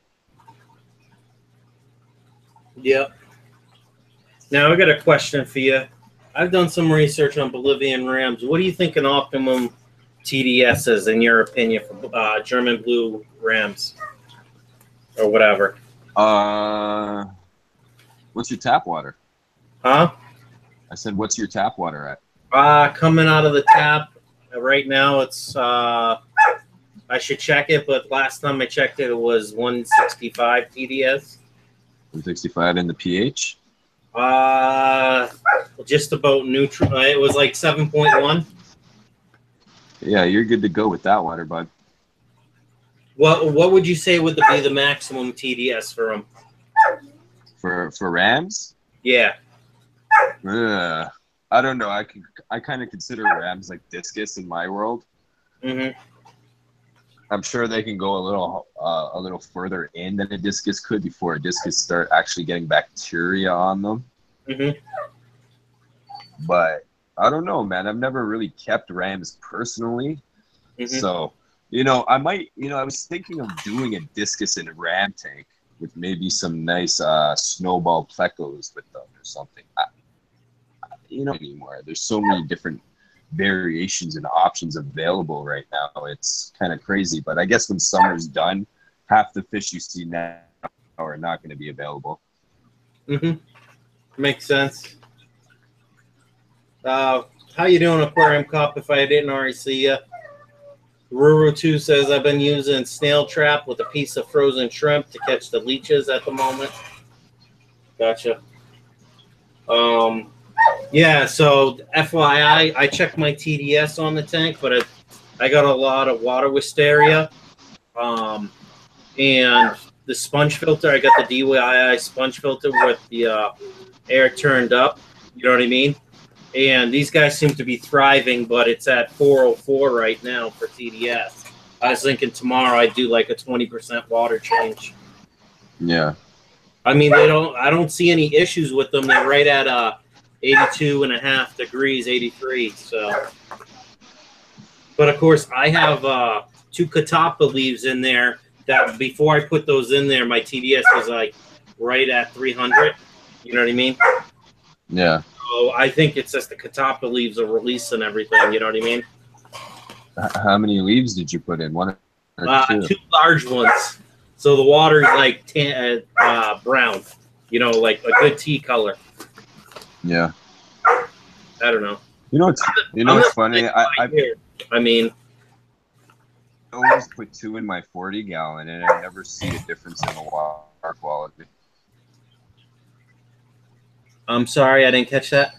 Yep. Now I got a question for you. I've done some research on Bolivian rams. What do you think an optimum TDS is, in your opinion, for German blue rams or whatever? What's your tap water? Huh? I said, what's your tap water at? Coming out of the tap right now, it's I should check it, but last time I checked it, it was 165 TDS. 165 in the pH? Just about neutral. It was like 7.1. Yeah, you're good to go with that water, bud. What would you say would be the maximum TDS for them? For rams? Yeah. I don't know. I kind of consider rams like discus in my world. I'm sure they can go a little further in than a discus could before a discus start actually getting bacteria on them. But I don't know, man. I've never really kept rams personally. So, you know, I might, you know, I was thinking of doing a discus in a ram tank with maybe some nice snowball plecos with them or something. You know, anymore. There's so many different variations and options available right now. It's kind of crazy. But I guess when summer's done, half the fish you see now are not going to be available. Makes sense. How you doing, Aquarium Cop, if I didn't already see you? Ruru2 says, I've been using snail trap with a piece of frozen shrimp to catch the leeches at the moment. Gotcha. Yeah, so FYI, I checked my TDS on the tank, but I got a lot of water wisteria. And the sponge filter, I got the DYI sponge filter with the air turned up. You know what I mean? And these guys seem to be thriving, but it's at 404 right now for TDS. I was thinking tomorrow I'd do like a 20% water change. Yeah. I mean, I don't see any issues with them. They're right at 82.5 degrees, 83. So, but of course, I have 2 catappa leaves in there that before I put those in there, my TDS was like right at 300. You know what I mean? Yeah. So I think it's just the catappa leaves are releasing everything. You know what I mean? How many leaves did you put in? 1 or 2? 2 large ones. So the water's like brown. You know, like a good tea color. Yeah. I don't know. You know what's funny? I mean, I always put 2 in my 40 gallon, and I never see a difference in the water quality. I'm sorry, I didn't catch that.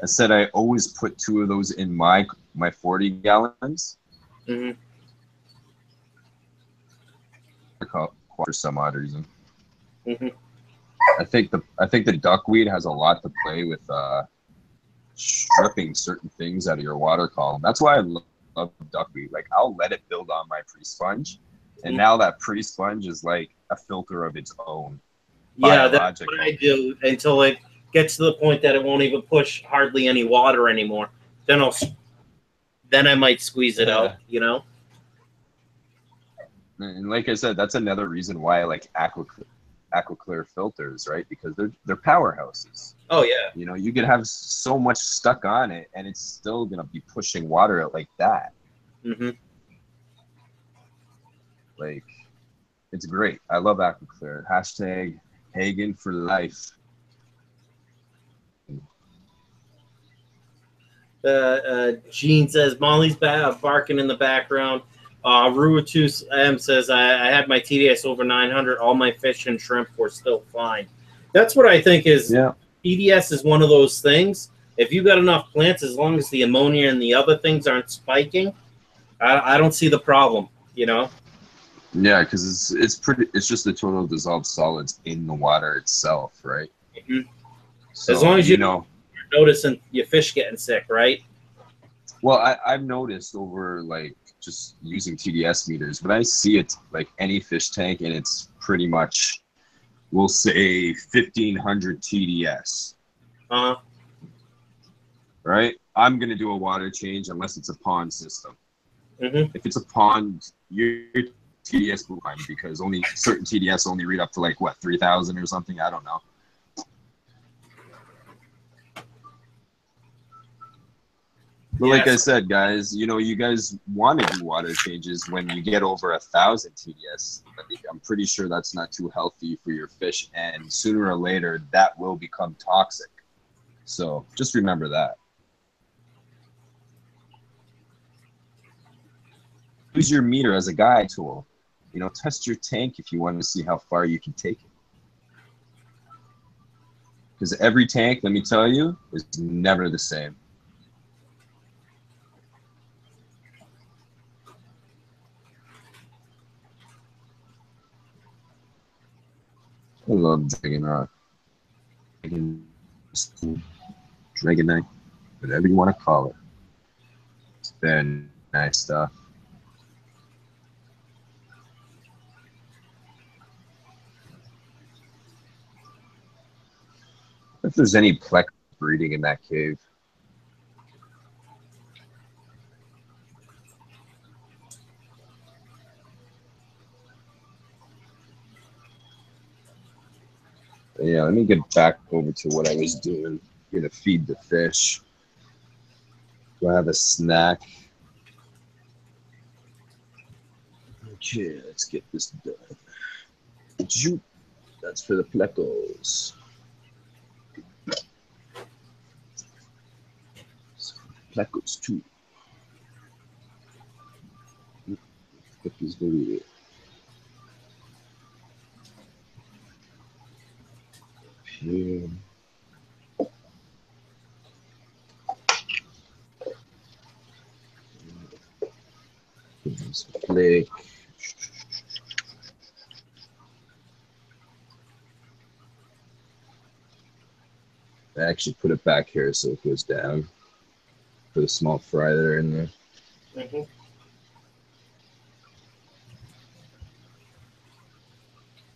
I said I always put 2 of those in my 40 gallons, for some odd reason. Mm-hmm. I think the duckweed has a lot to play with stripping certain things out of your water column. That's why I love duckweed. Like, I'll let it build on my pre-sponge, and now that pre-sponge is like a filter of its own. Yeah, that's what I do until it gets to the point that it won't even push hardly any water anymore. Then I might squeeze it out, you know? And like I said, that's another reason why I like Aquaclear filters, right? Because they're powerhouses. Oh yeah. You know, you could have so much stuck on it and it's still gonna be pushing water out like that. Mm-hmm. Like, it's great. I love Aquaclear. Hashtag Hagen for life. Gene says Molly's barking in the background. Ruatus M says I had my TDS over 900. All my fish and shrimp were still fine. That's what I think is. Yeah. TDS is one of those things. If you got enough plants, as long as the ammonia and the other things aren't spiking, I don't see the problem. You know. Yeah, because it's just the total dissolved solids in the water itself, right? Mm-hmm. So, as long as you know, you're noticing your fish getting sick, right? Well, I've noticed over like just using TDS meters, when I see it like any fish tank and it's pretty much, we'll say 1500 TDS. Right? I'm gonna do a water change unless it's a pond system. Mm-hmm. If it's a pond, your TDS will climb because only certain TDS only read up to like what 3000 or something. I don't know. But like I said, guys, you know, you guys want to do water changes when you get over 1000 TDS. I'm pretty sure that's not too healthy for your fish, and sooner or later that will become toxic. So just remember that. Use your meter as a guide tool. You know, test your tank if you want to see how far you can take it. Because every tank, let me tell you, is never the same. I love Dragon Dragonite, whatever you want to call it. It's very nice stuff. If there's any plex breeding in that cave. Yeah, let me get back over to what I was doing. I'm gonna feed the fish. Do I have a snack? Okay, let's get this done. That's for the plecos. Plecos too. Put these baby. Here. Flake. I actually put it back here so it goes down for the small fry that are in there. Mm-hmm.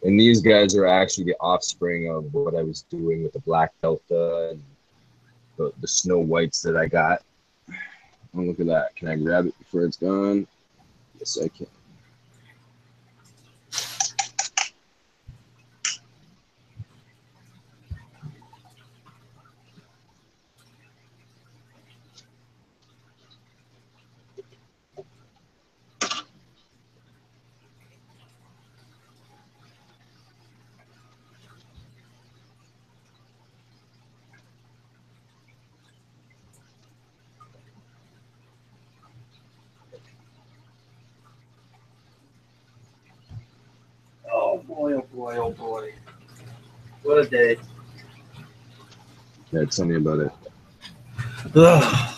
And these guys are actually the offspring of what I was doing with the Black Delta and the Snow Whites that I got. Oh, look at that. Can I grab it before it's gone? Yes, I can. Oh boy, oh boy, oh boy. What a day. Yeah, tell me about it. Ugh.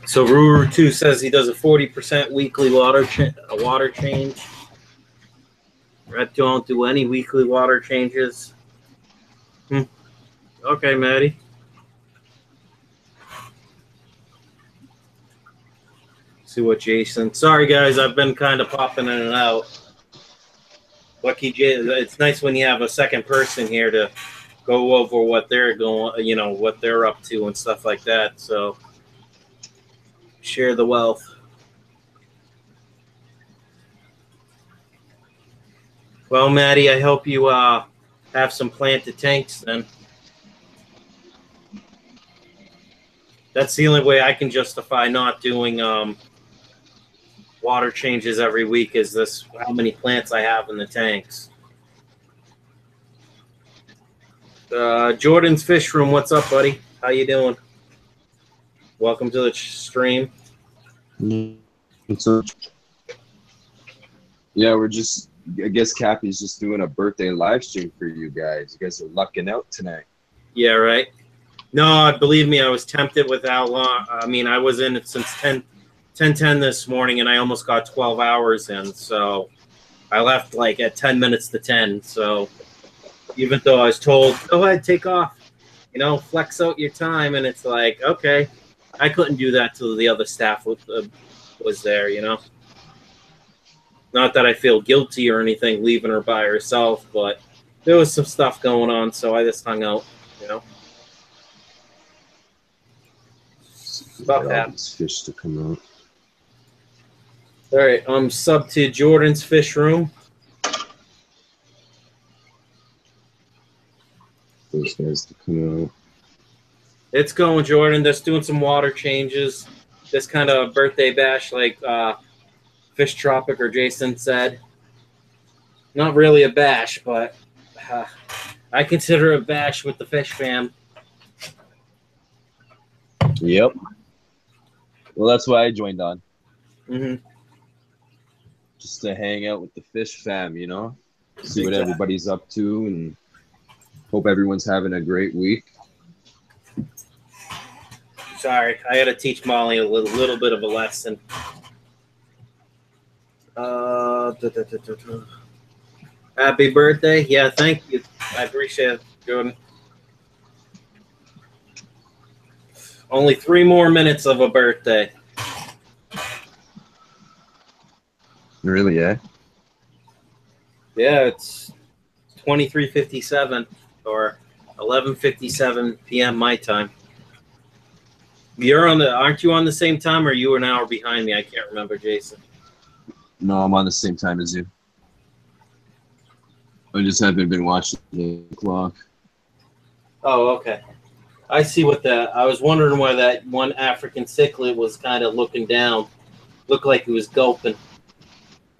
So Ruru2 says he does a 40% weekly water change. I don't do any weekly water changes. Okay, Maddie. See what Jason. Sorry, guys, I've been kind of popping in and out. Lucky J. It's nice when you have a second person here to go over what they're going, you know, what they're up to and stuff like that. So share the wealth. Well, Maddie, I hope you have some planted tanks then. That's the only way I can justify not doing water changes every week is this how many plants I have in the tanks. Jordan's Fish Room, what's up, buddy? How you doing? Welcome to the stream. Yeah, we're just, I guess Cappy's just doing a birthday live stream for you guys. You guys are lucking out tonight. Yeah, right. No, believe me, I was tempted with how long. I mean, I was in it since 10:10 this morning, and I almost got 12 hours in. So I left like at 10 minutes to 10. So even though I was told, go ahead, take off, you know, flex out your time, and it's like, okay, I couldn't do that till the other staff was there, you know. Not that I feel guilty or anything leaving her by herself, but there was some stuff going on, so I just hung out, you know. Stuff happens. Fish to come out. All right, I'm sub to Jordan's Fish Room. Those guys to come out. It's going, Jordan. Just doing some water changes. This kind of birthday bash, like Fish Tropic or Jason said. Not really a bash, but I consider a bash with the Fish Fam. Yep. Well, that's why I joined on. Just to hang out with the Fish Fam, you know? See what everybody's up to, and hope everyone's having a great week. Sorry, I got to teach Molly a little bit of a lesson. Happy birthday. Yeah, thank you. I appreciate it, Jordan. Only 3 more minutes of a birthday. Really, eh? Yeah, it's 23:57 or 11:57 p.m. my time. You're on the, aren't you on the same time, or you an hour behind me? I can't remember, Jason. No, I'm on the same time as you. I just haven't been watching the clock. Oh, okay. I see what that. I was wondering why that one African cichlid was kind of looking down. Looked like he was gulping.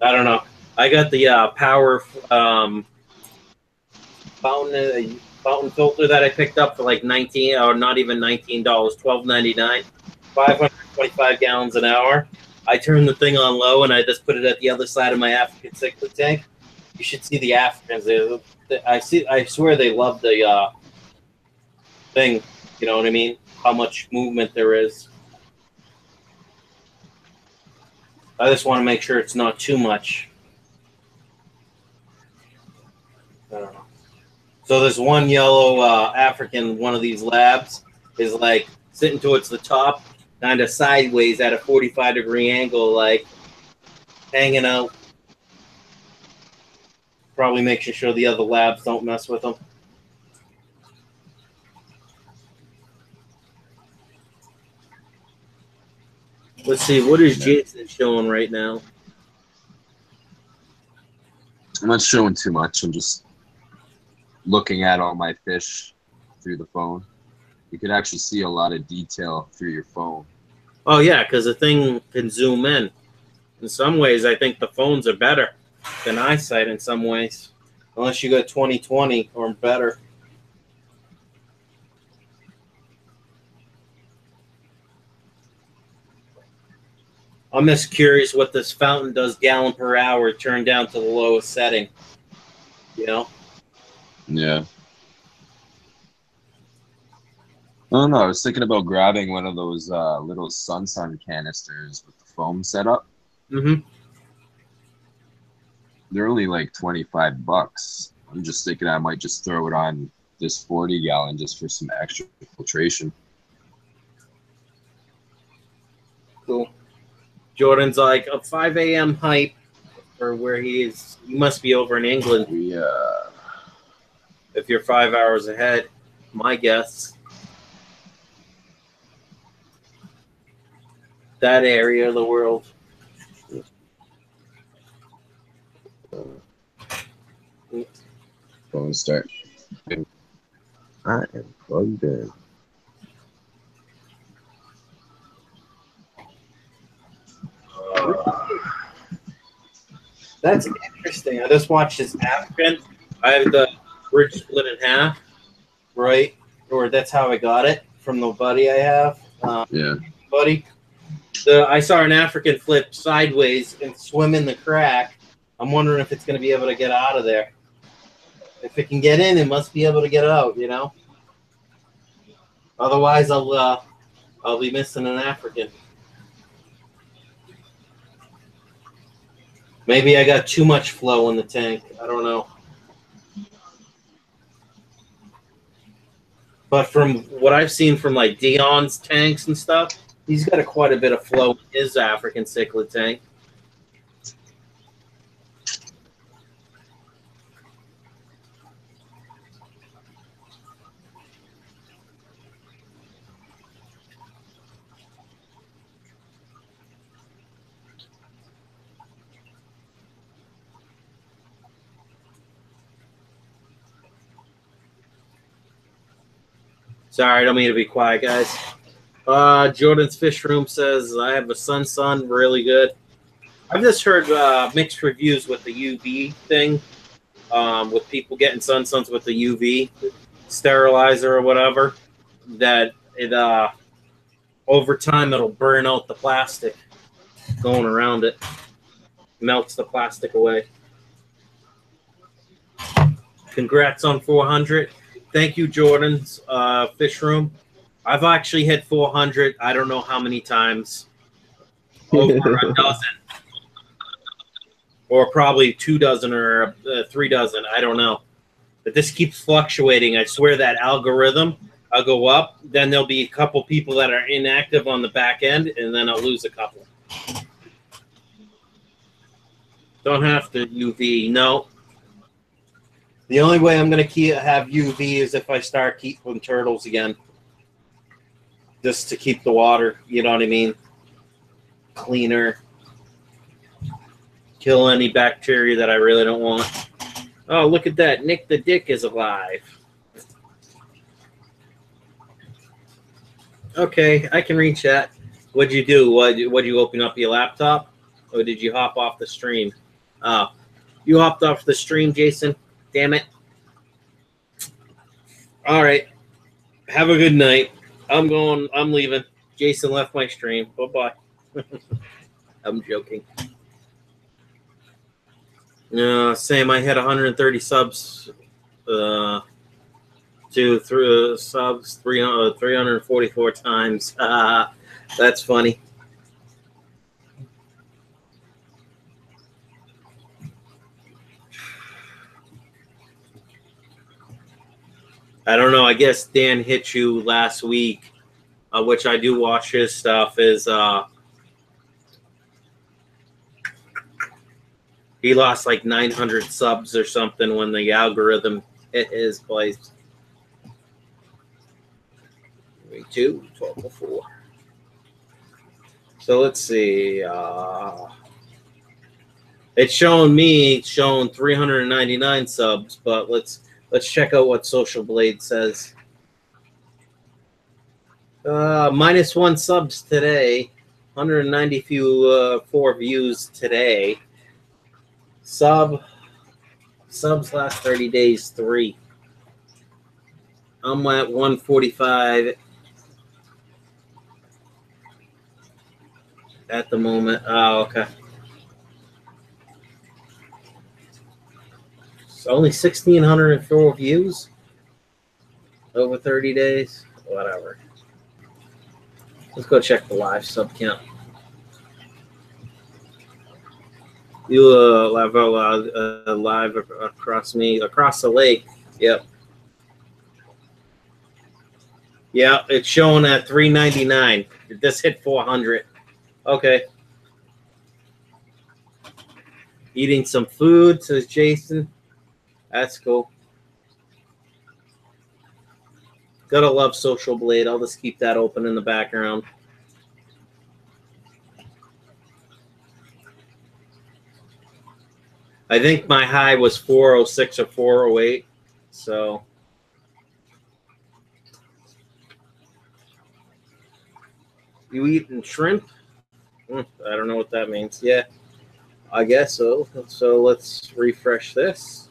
I don't know. I got the power fountain filter that I picked up for like $19, or not even $19, $12.99, 525 gallons an hour. I turned the thing on low and I just put it at the other side of my African cichlid tank. You should see the Africans. I swear they love the thing. You know what I mean? How much movement there is. I just want to make sure it's not too much. I don't know. So this one yellow African, one of these labs, is like sitting towards the top, kind of sideways at a 45-degree angle, like hanging out. Probably making sure the other labs don't mess with them. Let's see, what is Jason showing right now? I'm not showing too much. I'm just looking at all my fish through the phone. You can actually see a lot of detail through your phone. Oh, yeah, because the thing can zoom in. In some ways, I think the phones are better than eyesight in some ways, unless you got 20/20 or better. I'm just curious what this fountain does gallon per hour turned down to the lowest setting. You know? Yeah. Oh no, I was thinking about grabbing one of those little sun canisters with the foam setup. Mm-hmm. They're only like $25. I'm just thinking I might just throw it on this 40-gallon just for some extra filtration. Cool. Jordan's like a 5 a.m. hype for where he is. He must be over in England. If you're 5 hours ahead, my guess. That area of the world. Phone start. I am plugged in. That's interesting. I just watched this African. I have the bridge split in half, right? Or that's how I got it from the buddy I have. Yeah. Buddy. I saw an African flip sideways and swim in the crack. I'm wondering if it's going to be able to get out of there. If it can get in, it must be able to get out, you know? Otherwise, I'll be missing an African. Maybe I got too much flow in the tank. I don't know. But from what I've seen from like Dion's tanks and stuff, he's got quite a bit of flow in his African cichlid tank. Sorry, I don't mean to be quiet, guys. Jordan's Fish Room says, I have a sun, really good. I've just heard mixed reviews with the UV thing, with people getting suns with the UV sterilizer or whatever, that it over time it'll burn out the plastic going around it, melts the plastic away. Congrats on 400. Thank you, Jordan's Fish Room. I've actually hit 400. I don't know how many times. Over a dozen. Or probably 2 dozen or 3 dozen. I don't know. But this keeps fluctuating. I swear that algorithm, I'll go up. Then there'll be a couple people that are inactive on the back end. And then I'll lose a couple. Don't have to UV. No. The only way I'm going to have UV is if I start keeping turtles again. Just to keep the water, you know what I mean? Cleaner. Kill any bacteria that I really don't want. Oh, look at that. Nick the Dick is alive. Okay, I can read chat. What'd you do? What'd you open up your laptop? Or did you hop off the stream? Oh, you hopped off the stream, Jason? Damn it. All right. Have a good night. I'm leaving. Jason left my stream. Bye-bye. I'm joking. Sam, I had 130 subs to subs 344 times. That's funny. I don't know. I guess Dan hit you last week, which I do watch his stuff, is he lost like 900 subs or something when the algorithm hit his place. 32, 1204. So let's see. It's showing 399 subs, but let's check out what Social Blade says. -1 subs today. 194 views today. Subs last 30 days, 3. I'm at 145 at the moment. Oh, okay. It's only 1,604 views over 30 days. whatever. Let's go check the live sub count. You live across the lake. Yep. Yeah, it's showing at 399. This hit 400. Okay. Eating some food, says Jason. That's cool. Gotta love Social Blade. I'll just keep that open in the background. I think my high was 406 or 408. So you eating shrimp? I don't know what that means. Yeah, I guess so. So let's refresh this.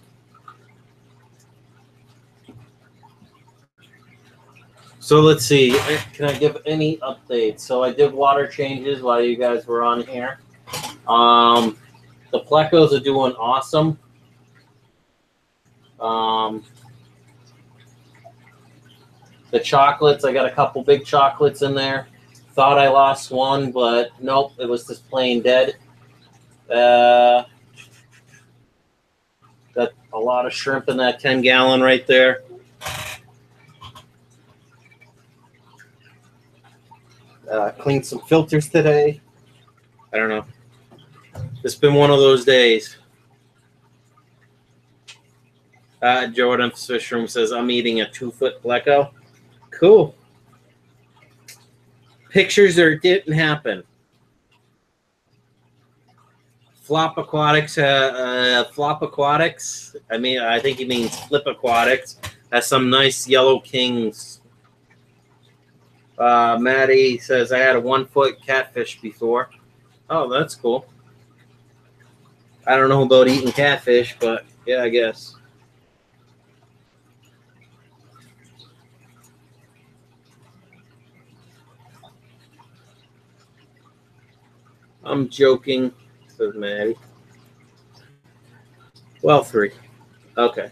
So let's see. Can I give any updates? So I did water changes while you guys were on here. The plecos are doing awesome. The chocolates, I got a couple big chocolates in there. Thought I lost one, but nope, it was just plain dead. Got a lot of shrimp in that 10-gallon right there. Cleaned some filters today. I don't know. It's been one of those days. Jordan's Fish Room says, I'm eating a 2-foot pleco. Cool. Pictures or it didn't happen. Flop Aquatics, Flop Aquatics. I mean, I think he means Flip Aquatics. Has some nice yellow kings. Maddie says, I had a 1-foot catfish before. Oh, that's cool. I don't know about eating catfish, but yeah, I guess. I'm joking, says Maddie. Well, 3. Okay.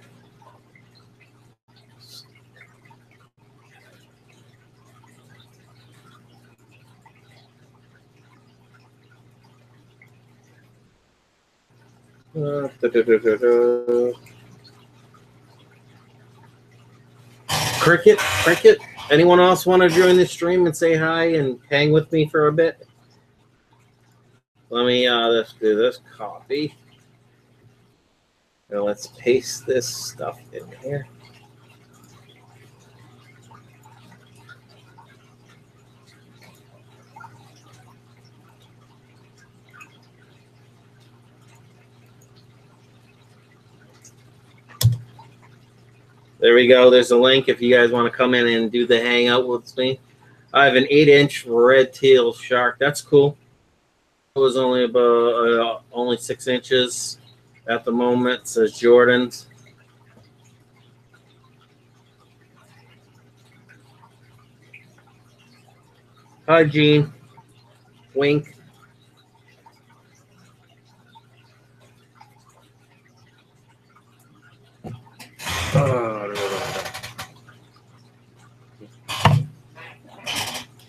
Cricket. Anyone else want to join the stream and say hi and hang with me for a bit? Let me let's do this. Copy. Now let's paste this stuff in here. There we go. There's a link if you guys want to come in and do the hangout with me. I have an 8-inch red tail shark. That's cool. It was only about only 6 inches at the moment, says Jordan's. Hi, Gene. Wink.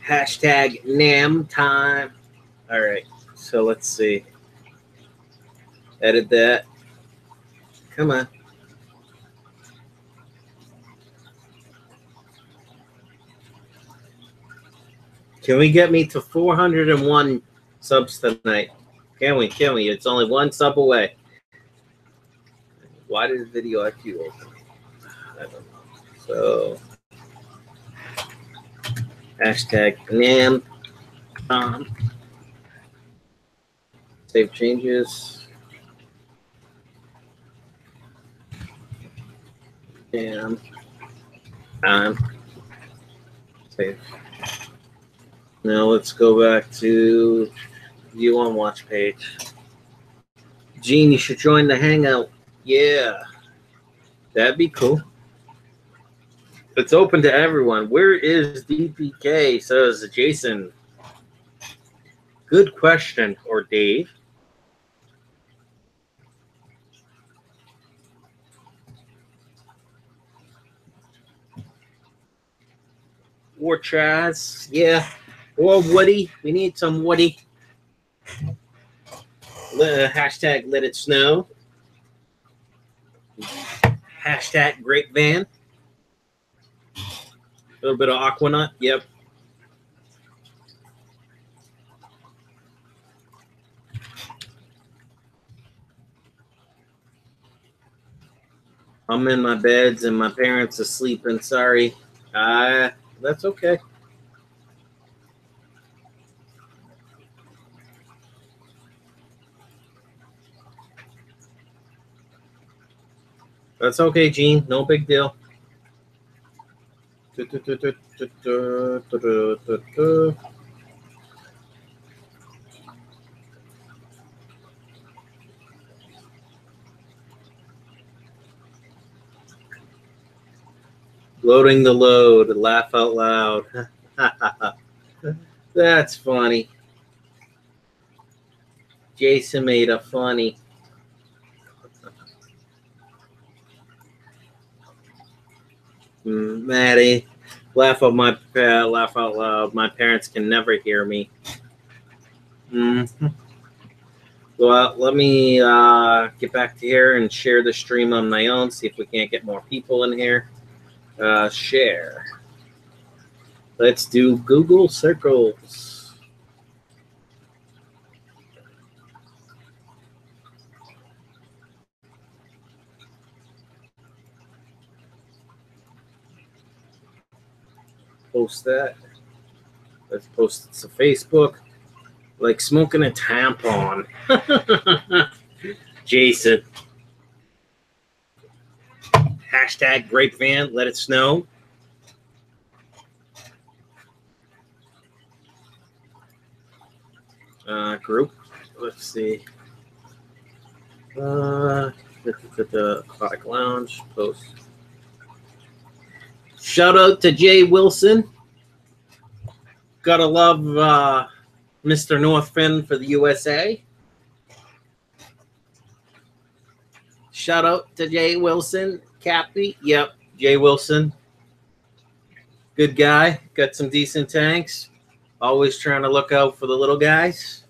Hashtag NAM time. All right, so let's see. Edit that. Come on. Can we get me to 401 subs tonight? Can we? Can we? It's only 1 sub away. Why did video IQ open? I don't know. So, hashtag NAM. Save changes. And save. Now let's go back to view on watch page. Gene, you should join the hangout. Yeah, that'd be cool. It's open to everyone. Where is DPK? Says Jason. Good question, or Dave. Or Chaz. Yeah. Or Woody. We need some Woody. Hashtag let it snow. Hashtag grape van. A little bit of Aquanut. Yep. I'm in my beds and my parents are sleeping. Sorry. That's okay. That's okay, Gene. No big deal. Loading the load. Laugh out loud. That's funny. Jason made a funny. Maddie, laugh out loud. My parents can never hear me. Well, let me get back to here and share the stream on my own. See if we can't get more people in here. Share. Let's do Google circles. Post that. Let's post it to Facebook. Like smoking a tampon. Jason. Hashtag grape van. Let it snow. Group. Let's see. The Aquatic Lounge post. Shout out to Jay Wilson. Gotta love Mr. Northfin for the USA. Shout out to Jay Wilson. Cappy. Yep, Jay Wilson. Good guy. Got some decent tanks. Always trying to look out for the little guys.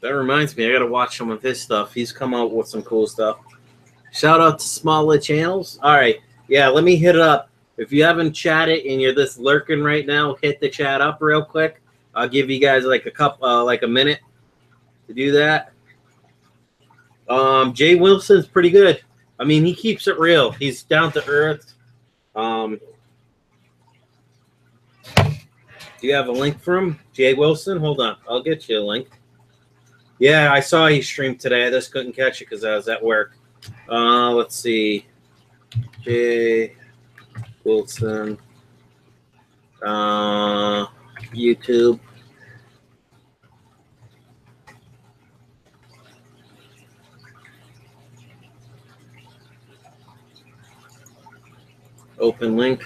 That reminds me, I gotta watch some of his stuff. He's come out with some cool stuff. Shout out to Smaller Channels. All right, yeah, let me hit it up. If you haven't chatted and you're just lurking right now, hit the chat up real quick. I'll give you guys like a minute to do that. Jay Wilson's pretty good. I mean, he keeps it real. He's down to earth. Do you have a link for him, Jay Wilson? Hold on, I'll get you a link. Yeah, I saw he streamed today. I just couldn't catch it because I was at work. Let's see. Jay Wilson. YouTube. Open link.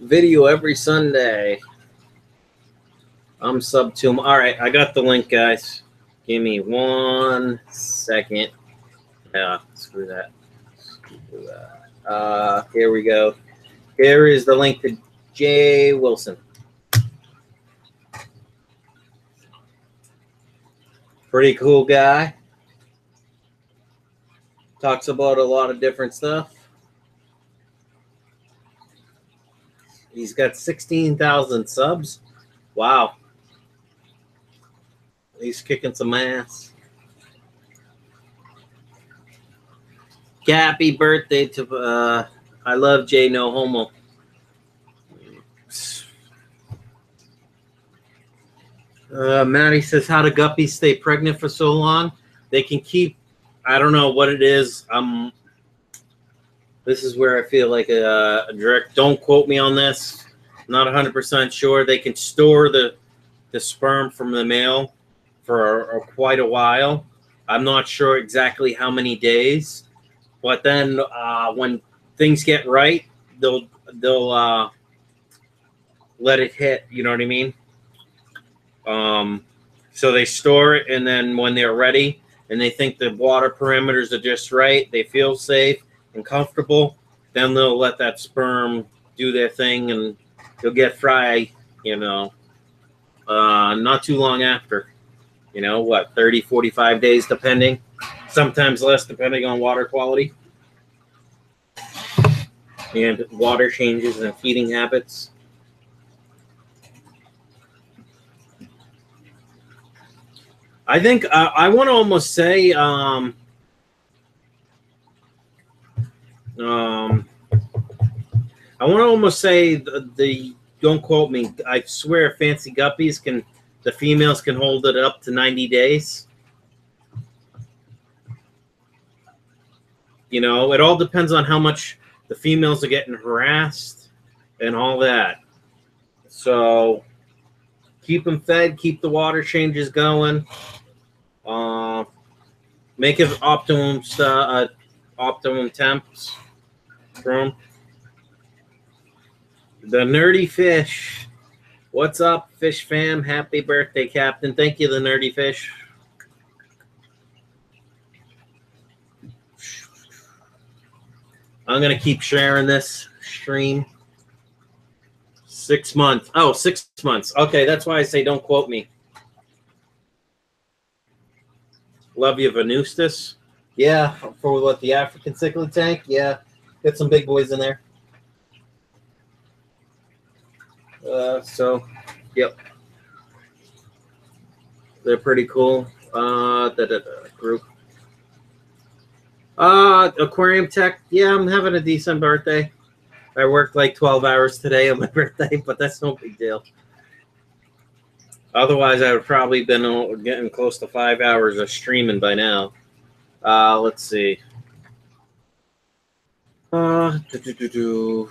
Video every Sunday. I'm sub to him. All right, I got the link, guys. Give me 1 second. Yeah, screw that. Screw that. Here we go. Here is the link to Jay Wilson. Pretty cool guy. Talks about a lot of different stuff. He's got 16,000 subs. Wow. He's kicking some ass. Happy birthday to I love Jay No Homo. Maddie says, how do guppies stay pregnant for so long? They can keep, I don't know what it is. This is where I feel like a direct, don't quote me on this. I'm not 100% sure. They can store the sperm from the male for quite a while. I'm not sure exactly how many days. But then when things get right, they'll let it hit. You know what I mean? So they store it, and then when they're ready and they think the water parameters are just right, they feel safe and comfortable, then they'll let that sperm do their thing, and you'll get fry, you know, not too long after. You know, what, 30, 45 days, depending. Sometimes less, depending on water quality and water changes and feeding habits. I think I want to almost say, I want to almost say the don't quote me. I swear, fancy guppies can, the females can hold it up to 90 days. You know, it all depends on how much the females are getting harassed and all that. So keep them fed, keep the water changes going. Make it optimum temps from the nerdy fish. What's up, Fish Fam? Happy birthday, Captain. Thank you, the nerdy fish. I'm gonna keep sharing this stream. 6 months. Oh, 6 months. Okay, that's why I say don't quote me. Love you, Venustus. Yeah, for what, the African cichlid tank? Yeah, got some big boys in there. So, yep. They're pretty cool. Group. Aquarium Tech. Yeah, I'm having a decent birthday. I worked like 12 hours today on my birthday, but that's no big deal. Otherwise, I would probably been getting close to 5 hours of streaming by now. Let's see. Cichlids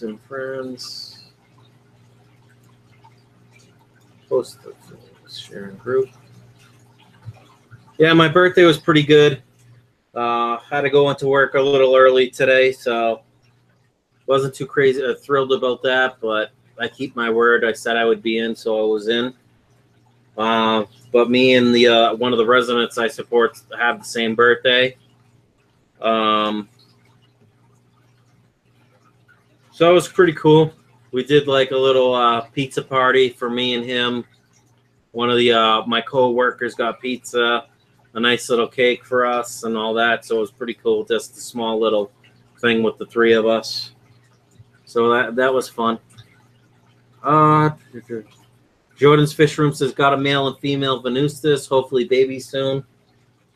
and friends. Post the sharing group. Yeah, my birthday was pretty good. Had to go into work a little early today, so wasn't too crazy thrilled about that, but I keep my word. I said I would be in, so I was in. But me and the one of the residents I support have the same birthday. So it was pretty cool. We did like a little pizza party for me and him. One of the my co-workers got pizza, a nice little cake for us and all that. So it was pretty cool. Just a small little thing with the three of us. So that was fun. Jordan's Fish Room says, got a male and female Venustus. Hopefully baby soon.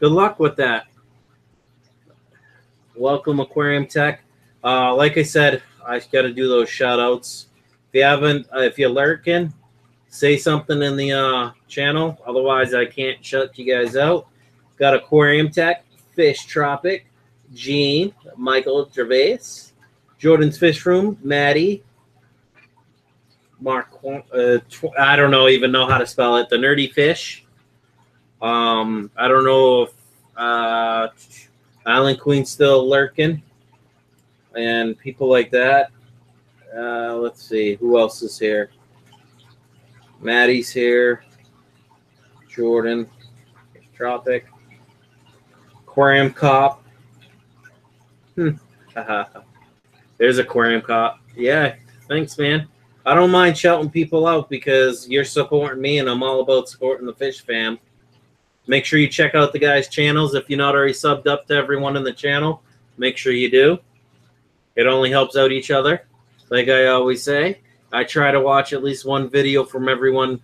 Good luck with that. Welcome, Aquarium Tech. Like I said, I got to do those shout outs. If you haven't, if you're lurking, say something in the channel. Otherwise, I can't shut you guys out. Got Aquarium Tech, Fish Tropic, Gene, Michael Gervais, Jordan's Fish Room, Maddie, Mark, I don't even know how to spell it. The Nerdy Fish. I don't know if Island Queen's still lurking and people like that. Let's see. Who else is here? Maddie's here. Jordan. Tropic. Aquarium Cop. There's Aquarium Cop. Yeah, thanks, man. I don't mind shouting people out because you're supporting me, and I'm all about supporting the Fish Fam. Make sure you check out the guys' channels. If you're not already subbed up to everyone in the channel, make sure you do. It only helps out each other. Like I always say, I try to watch at least one video from everyone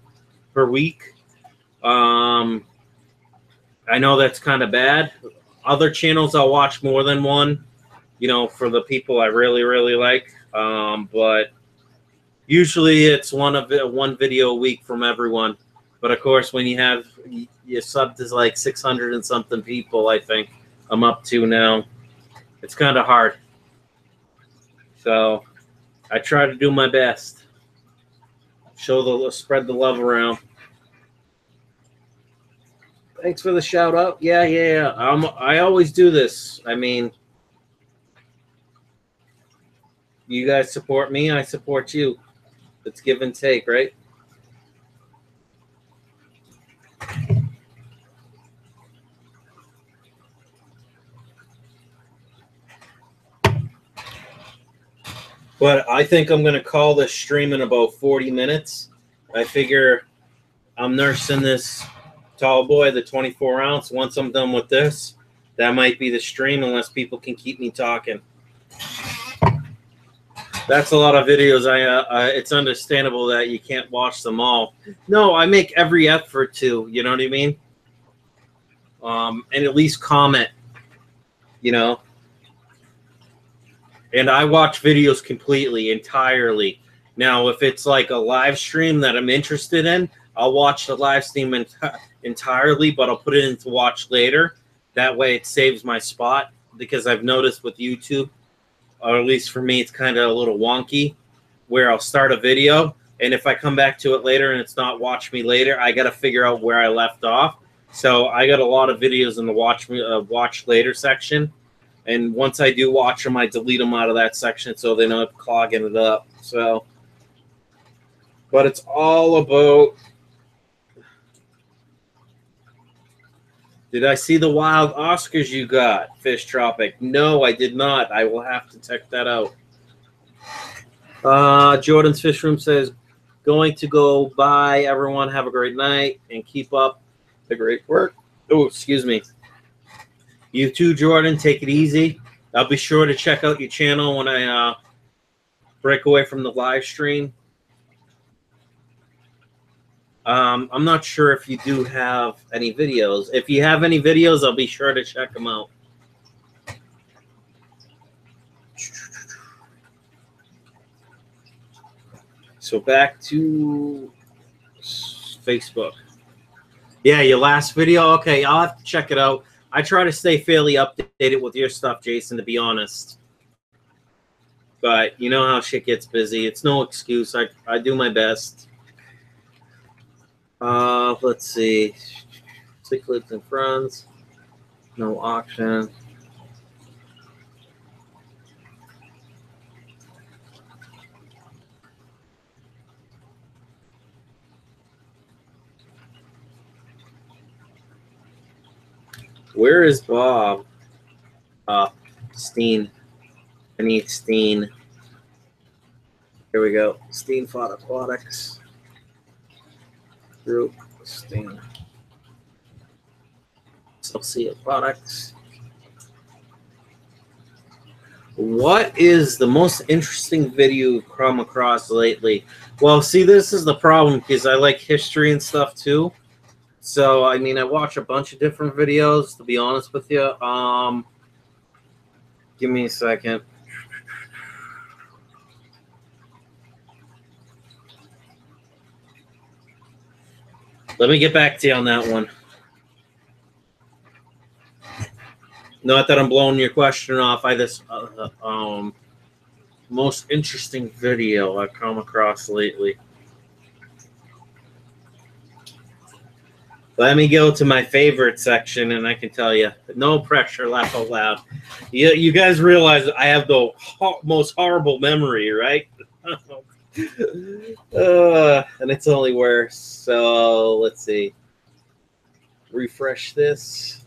per week. I know that's kind of bad. Other channels I'll watch more than one, you know, for the people I really, really like. But usually it's one video a week from everyone. But of course, when you sub to like 600 and something people, I think I'm up to now, it's kind of hard. So I try to do my best. Spread the love around. Thanks for the shout out. Yeah. I always do this. I mean, You guys support me, I support you. It's give and take, right? But I think I'm going to call this stream in about 40 minutes. I figure I'm nursing this tall boy, the 24 ounce. Once I'm done with this, that might be the stream unless people can keep me talking. That's a lot of videos. It's understandable that you can't watch them all. No, I make every effort to, you know what I mean? And at least comment, you know? And I watch videos completely, entirely. Now, if it's like a live stream that I'm interested in, I'll watch the live stream entirely, but I'll put it in to watch later. That way it saves my spot, because I've noticed with YouTube, or at least for me, it's kind of a little wonky, where I'll start a video, and if I come back to it later and it's not watch me later, I got to figure out where I left off. So I got a lot of videos in the watch later section. And once I do watch them, I delete them out of that section so they don't clogging it up. So, but it's all about. Did I see the wild Oscars you got, Fish Tropic? No, I did not. I will have to check that out. Jordan's Fish Room says, going to go bye. Everyone have a great night and keep up the great work. Oh, excuse me. You too, Jordan. Take it easy. I'll be sure to check out your channel when I break away from the live stream. I'm not sure if you do have any videos. If you have any videos, I'll be sure to check them out. So back to Facebook. Yeah, your last video? Okay, I'll have to check it out. I try to stay fairly updated with your stuff, Jason, to be honest. But you know how shit gets busy. It's no excuse. I do my best. Let's see. Cichlids and Friends. No auction. Where is Bob? Steen. I need Steen. Here we go. Steen fought Aquatics. Group. Steen. See Aquatics. What is the most interesting video you've come across lately? Well, see, this is the problem because I like history and stuff too. So, I mean, I watch a bunch of different videos, to be honest with you. Give me a second. Let me get back to you on that one. Not that I'm blowing your question off. Most interesting video I've come across lately. Let me go to my favorite section, and I can tell you, no pressure, laugh out loud. You guys realize I have the most horrible memory, right? And it's only worse. So let's see. Refresh this.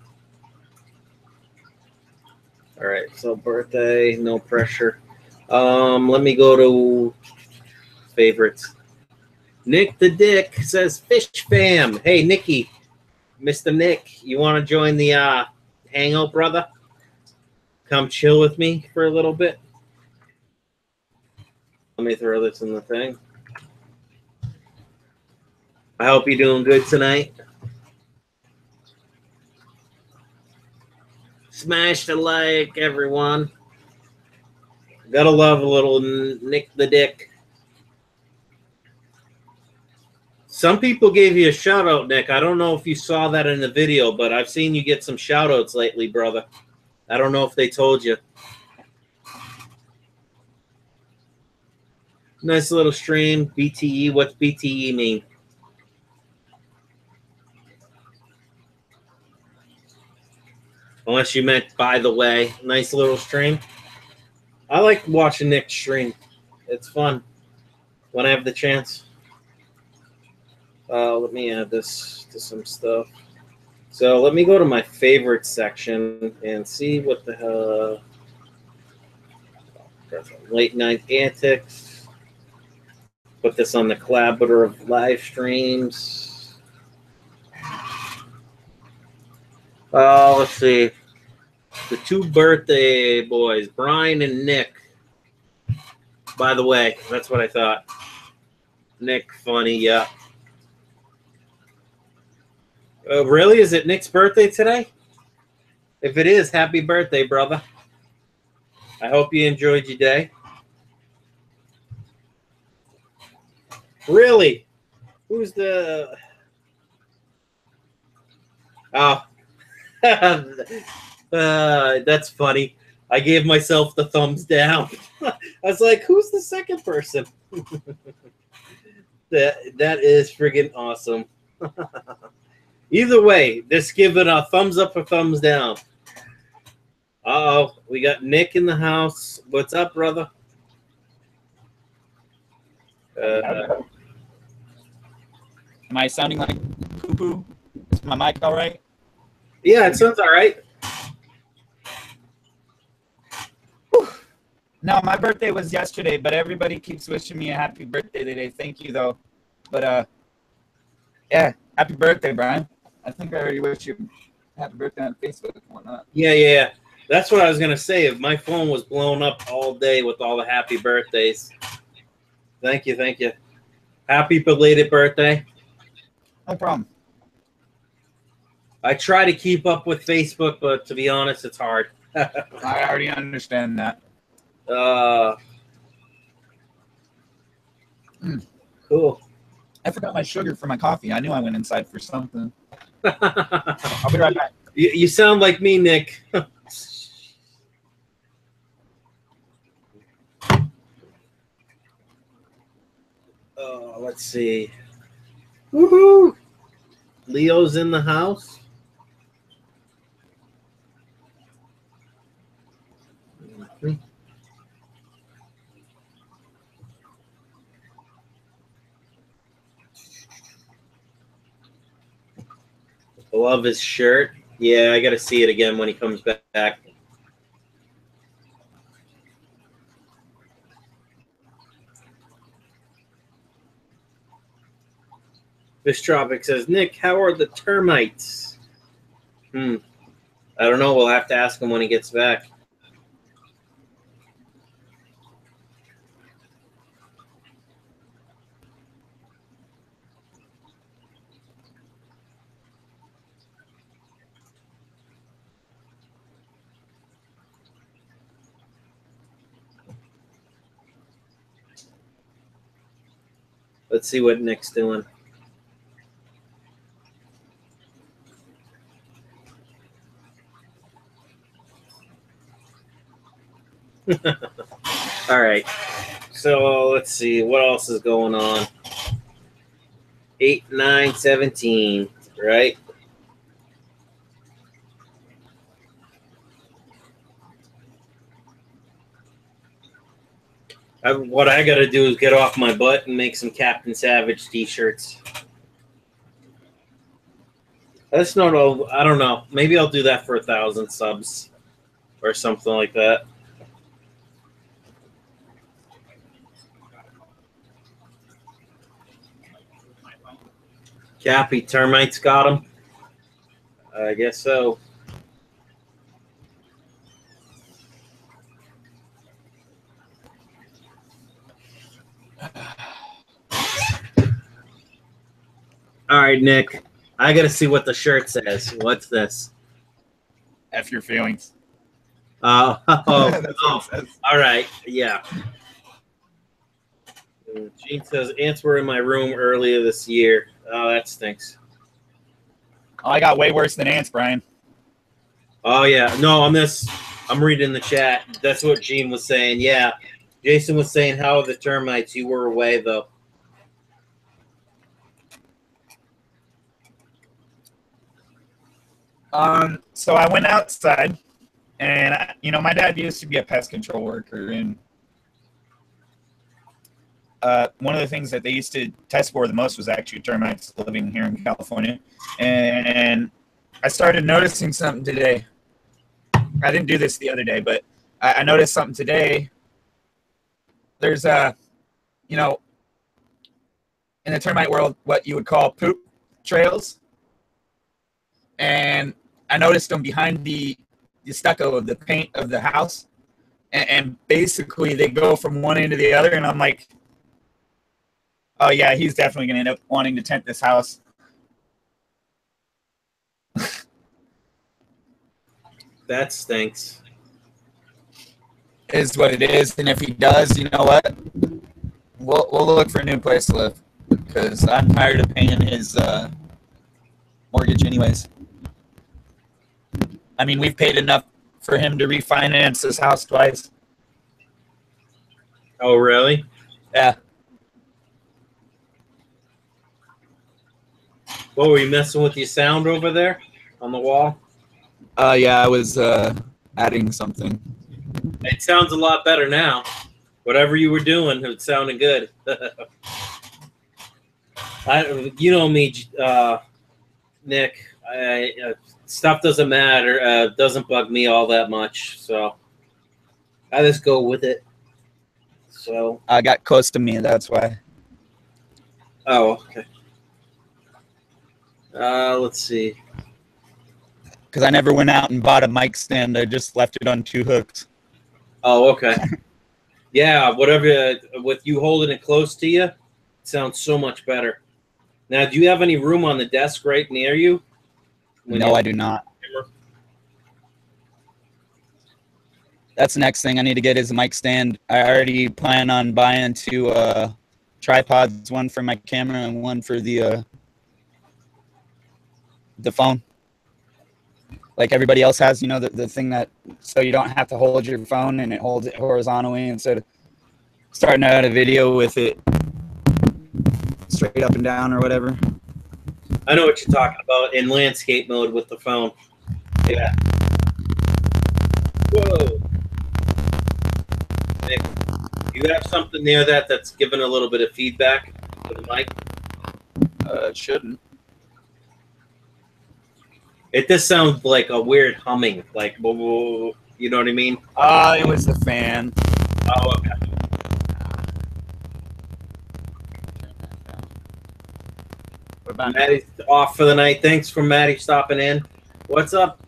All right, so birthday, no pressure. Let me go to favorites. Nick the Dick says Fish Fam. Hey, Nicky. Mr. Nick, you want to join the hangout, brother? Come chill with me for a little bit. Let me throw this in the thing. I hope you're doing good tonight. Smash the like, everyone. Gotta love a little Nick the Dick. Some people gave you a shout out, Nick. I don't know if you saw that in the video, but I've seen you get some shout outs lately, brother. I don't know if they told you. Nice little stream. BTE. What's BTE mean? Unless you meant by the way. Nice little stream. I like watching Nick stream. It's fun when I have the chance. Let me add this to some stuff. So let me go to my favorite section and see what the hell. Late night antics. Put this on the collaborative live streams. Let's see. The two birthday boys, Brian and Nick. By the way, that's what I thought. Nick, funny, yeah. Really? Is it Nick's birthday today? If it is, happy birthday, brother. I hope you enjoyed your day. Really? Who's the... Oh. That's funny. I gave myself the thumbs down. I was like, who's the second person? That is friggin' awesome. Either way, just give it a thumbs up or thumbs down. Uh-oh, we got Nick in the house. What's up, brother? Am I sounding like poo-poo? Is my mic all right? Yeah, it sounds all right. No, my birthday was yesterday, but everybody keeps wishing me a happy birthday today. Thank you, though. But, yeah, happy birthday, Brian. I think I already wished you happy birthday on Facebook and whatnot. Yeah. That's what I was going to say. If my phone was blown up all day with all the happy birthdays. Thank you. Happy belated birthday. No problem. I try to keep up with Facebook, but to be honest, it's hard. I already understand that. Cool. I forgot my sugar for my coffee. I knew I went inside for something. I'll be right back. You sound like me, Nick. Let's see. Woohoo! Leo's in the house. I love his shirt. Yeah, I got to see it again when he comes back. Fish Tropic says, Nick, how are the termites? I don't know. We'll have to ask him when he gets back. Let's see what Nick's doing. All right. So let's see what else is going on. 8, 9, 17, right? What I got to do is get off my butt and make some Captain Savage t-shirts. That's not all. I don't know. Maybe I'll do that for 1,000 subs or something like that. Cappy, termites got him? I guess so. All right, Nick. I got to see what the shirt says. What's this? F your feelings. Oh, All right. Yeah. Gene says, ants were in my room earlier this year. Oh, that stinks. Oh, I got way worse than ants, Brian. Oh, yeah. No, I'm reading the chat. That's what Gene was saying. Yeah. Jason was saying, how are the termites? You were away, though. So I went outside, and you know, my dad used to be a pest control worker, and one of the things that they used to test for the most was actually termites living here in California. And I started noticing something today. I didn't do this the other day, but I noticed something today. There's you know, in the termite world, what you would call poop trails. And I noticed them behind the stucco of the paint of the house. And basically they go from one end to the other. And I'm like, oh yeah, he's definitely going to end up wanting to tent this house. That stinks. Is what it is. And if he does, you know what? We'll look for a new place to live, because I'm tired of paying his mortgage anyways. I mean, we've paid enough for him to refinance his house twice. Oh, really? Yeah. What, were you messing with your sound over there on the wall? Yeah, I was adding something. It sounds a lot better now. Whatever you were doing, it sounded good. You know me, Nick. Stuff doesn't matter. Doesn't bug me all that much. So I just go with it. So I got close to me. That's why. Oh, okay. Let's see. Because I never went out and bought a mic stand. I just left it on 2 hooks. Oh, okay. Yeah, whatever. With you holding it close to you, it sounds so much better. Now, do you have any room on the desk right near you? No, I do not. That's the next thing I need to get is a mic stand. I already plan on buying 2 tripods, one for my camera and one for the phone. Like everybody else has, you know, the thing that, so you don't have to hold your phone and it holds it horizontally instead of starting out a video with it straight up and down or whatever. I know what you're talking about in landscape mode with the phone. Yeah. Whoa. Nick, you have something near that's giving a little bit of feedback to the mic? It shouldn't. It just sounds like a weird humming, like, whoa, whoa, whoa, you know what I mean? It was the fan. Oh, okay. What about Maddie's off for the night. Thanks for Maddie stopping in. What's up,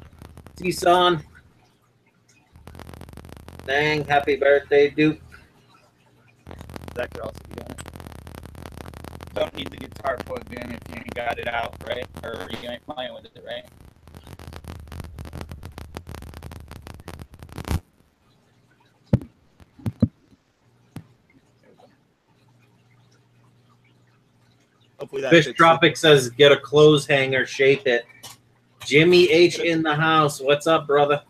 T-Son? Dang, happy birthday, Duke. that could also be done. Don't need the guitar plugged in if you ain't got it out, right? Or you ain't playing with it, right? Hopefully that Fish fits Tropic says, get a clothes hanger, shape it. Jimmy H in the house. What's up, brother?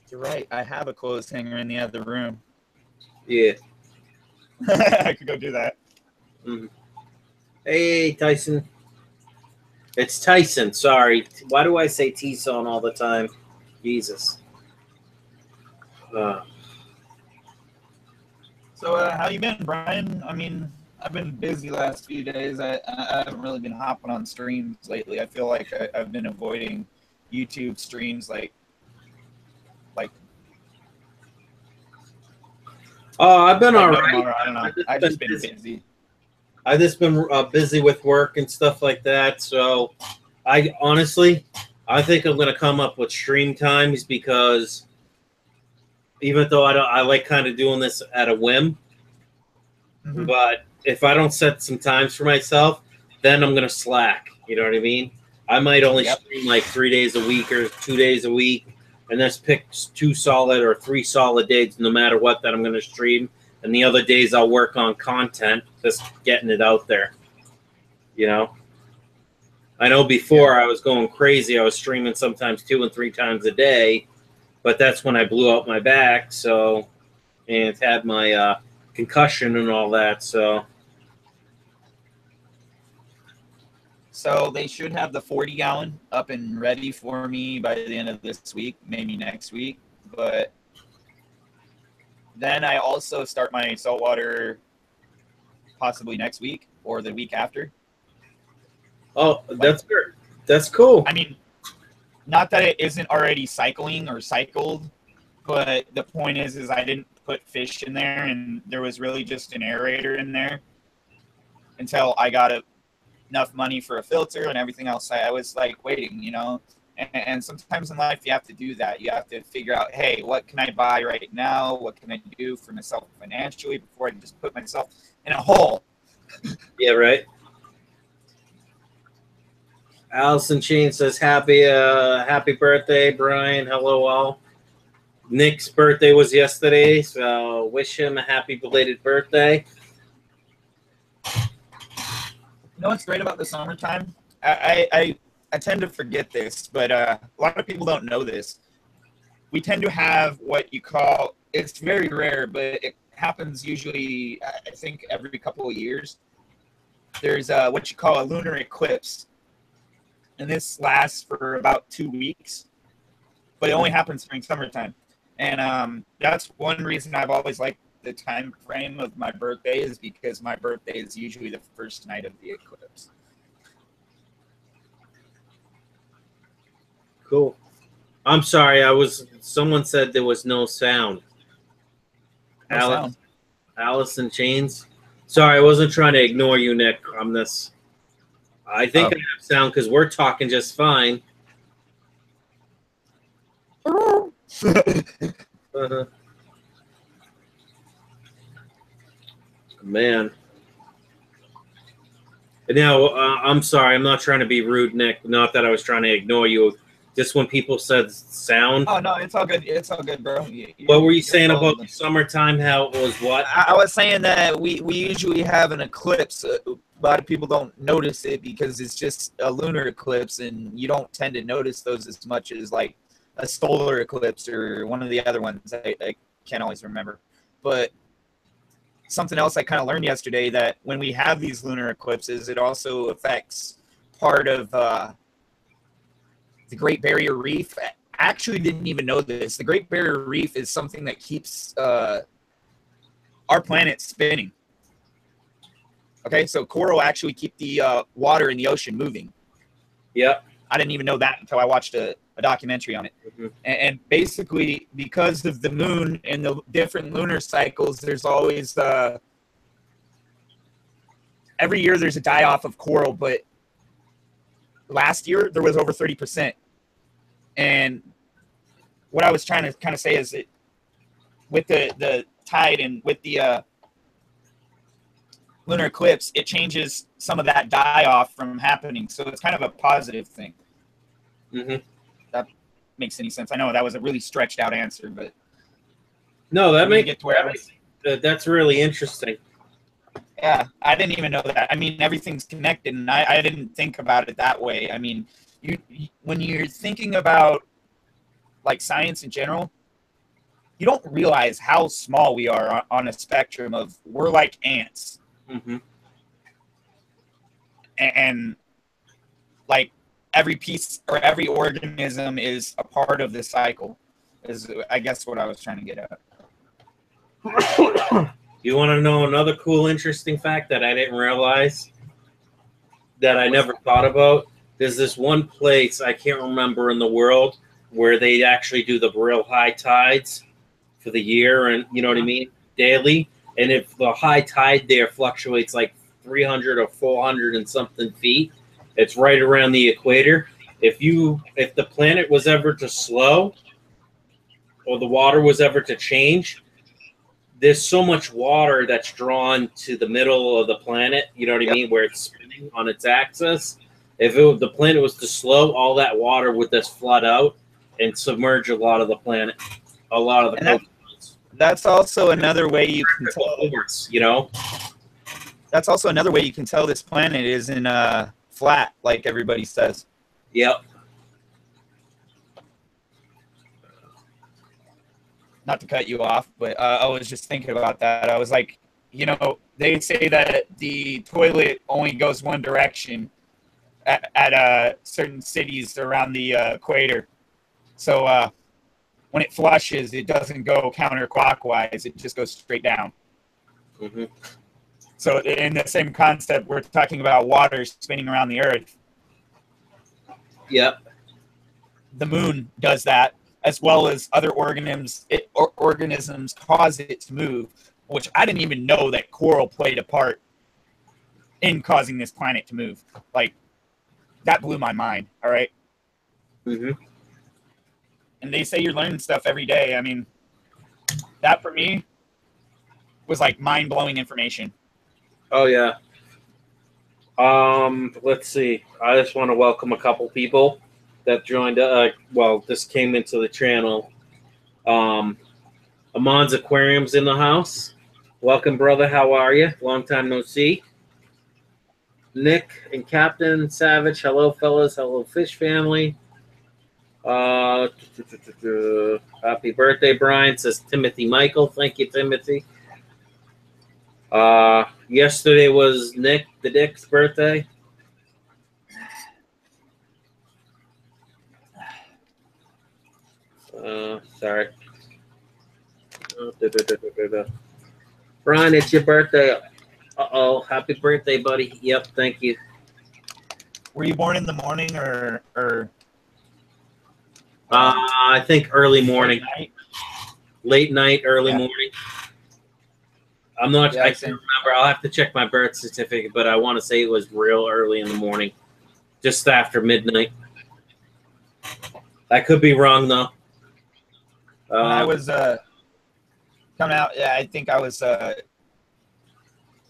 You're right. I have a clothes hanger in the other room. Yeah. I could go do that. Mm-hmm. Hey, Tyson. It's Tyson. Sorry. Why do I say T-Son all the time? Jesus. So, how you been, Brian? I mean, I've been busy last few days. I haven't really been hopping on streams lately. I feel like I've been avoiding YouTube streams like. Oh, I've been all no right. more. I don't know. I've just been busy. I've just been busy with work and stuff like that. So, I honestly, I think I'm going to come up with stream times because even though I like kind of doing this at a whim, but if I don't set some times for myself, then I'm going to slack. You know what I mean? I might only stream like 3 days a week or 2 days a week, and that's pick 2 solid or 3 solid days, no matter what, that I'm going to stream. And the other days I'll work on content, just getting it out there. You know? I know before I was going crazy. I was streaming sometimes 2 and 3 times a day, but that's when I blew out my back. So, and had my concussion and all that. So So they should have the 40-gallon up and ready for me by the end of this week, maybe next week. But then I also start my saltwater possibly next week or the week after. Oh, that's good. That's cool. I mean, not that it isn't already cycling or cycled, but the point is I didn't put fish in there, and there was really just an aerator in there until I got enough money for a filter and everything else. I was like waiting, you know, and sometimes in life you have to do that. You have to figure out, hey, what can I buy right now? What can I do for myself financially before I just put myself in a hole? Yeah, right. Allison Chain says happy birthday, Brian. Hello all. Nick's birthday was yesterday, so wish him a happy belated birthday. You know what's great about the summertime? I tend to forget this, but a lot of people don't know this. We tend to have what you call, it's very rare, but it happens usually, I think, every couple of years. There's what you call a lunar eclipse. And this lasts for about 2 weeks, but it only happens during summertime. And that's one reason I've always liked the time frame of my birthday, is because my birthday is usually the first night of the eclipse. Cool. I'm sorry, someone said there was no sound. Allison Chains. Sorry, I wasn't trying to ignore you, Nick, on this. I think I have sound because we're talking just fine. Man. Now, I'm sorry. I'm not trying to be rude, Nick. Not that I was trying to ignore you. Just when people said sound. Oh, no, it's all good. It's all good, bro. What were you saying about the summertime? How it was what? I was saying that we usually have an eclipse. A lot of people don't notice it because it's just a lunar eclipse, and you don't tend to notice those as much as like a solar eclipse or one of the other ones. I can't always remember. But something else I kind of learned yesterday, that when we have these lunar eclipses, it also affects part of the Great Barrier Reef. I actually didn't even know this. The Great Barrier Reef is something that keeps our planet spinning. Okay, so coral actually keep the water in the ocean moving. Yep. I didn't even know that until I watched a documentary on it. Mm-hmm. And basically, because of the moon and the different lunar cycles, there's always every year there's a die-off of coral, but last year there was over 30%. And what I was trying to kind of say is that with the tide and with the lunar eclipse, it changes some of that die-off from happening. So it's kind of a positive thing. Mm-hmm. That makes any sense. I know that was a really stretched out answer, but no, that's really interesting. Yeah, I didn't even know that. I mean, everything's connected, and I didn't think about it that way. I mean, when you're thinking about like science in general, you don't realize how small we are on a spectrum of, we're like ants. Mm-hmm. And like every piece or every organism is a part of the cycle, is I guess what I was trying to get at. You want to know another cool, interesting fact that I didn't realize, that I never thought about? There's this one place, I can't remember, in the world where they actually do the real high tides for the year, and you know what I mean, daily. And if the high tide there fluctuates like 300 or 400 and something feet, it's right around the equator. If the planet was ever to slow, or the water was ever to change, there's so much water that's drawn to the middle of the planet, you know what I mean, where it's spinning on its axis. If the planet was to slow, all that water would just flood out and submerge a lot of the planet, a lot of the coastlines. That's also another way you can tell. You know, that's also another way you can tell this planet isn't flat, like everybody says. Yep. Not to cut you off, but I was just thinking about that. I was like, you know, they say that the toilet only goes one direction. at certain cities around the equator. So when it flushes, it doesn't go counterclockwise. It just goes straight down. Mm-hmm. So in the same concept, we're talking about water spinning around the Earth. Yep. The moon does that, as well as other organisms cause it to move, which I didn't even know that coral played a part in causing this planet to move. Like, that blew my mind, all right? Mm-hmm. And they say you're learning stuff every day. I mean, that for me was like mind-blowing information. Oh, yeah. Let's see. I just want to welcome a couple people that joined. This came into the channel. Aman's Aquarium's in the house. Welcome, brother. How are you? Long time no see. Nick and Captain Savage. Hello, fellas. Hello, Fish Family. Happy birthday, Brian, says Timothy Michael. Thank you, Timothy. Yesterday was Nick the Dick's birthday. Sorry. Brian, it's your birthday. Uh-oh. Happy birthday, buddy. Yep, thank you. Were you born in the morning or I think early morning. Late night, early Yeah. morning. I'm not, Yeah, I can't remember. I'll have to check my birth certificate, but I want to say it was real early in the morning. Just after midnight. I could be wrong, though. When I was coming out, yeah, I think I was the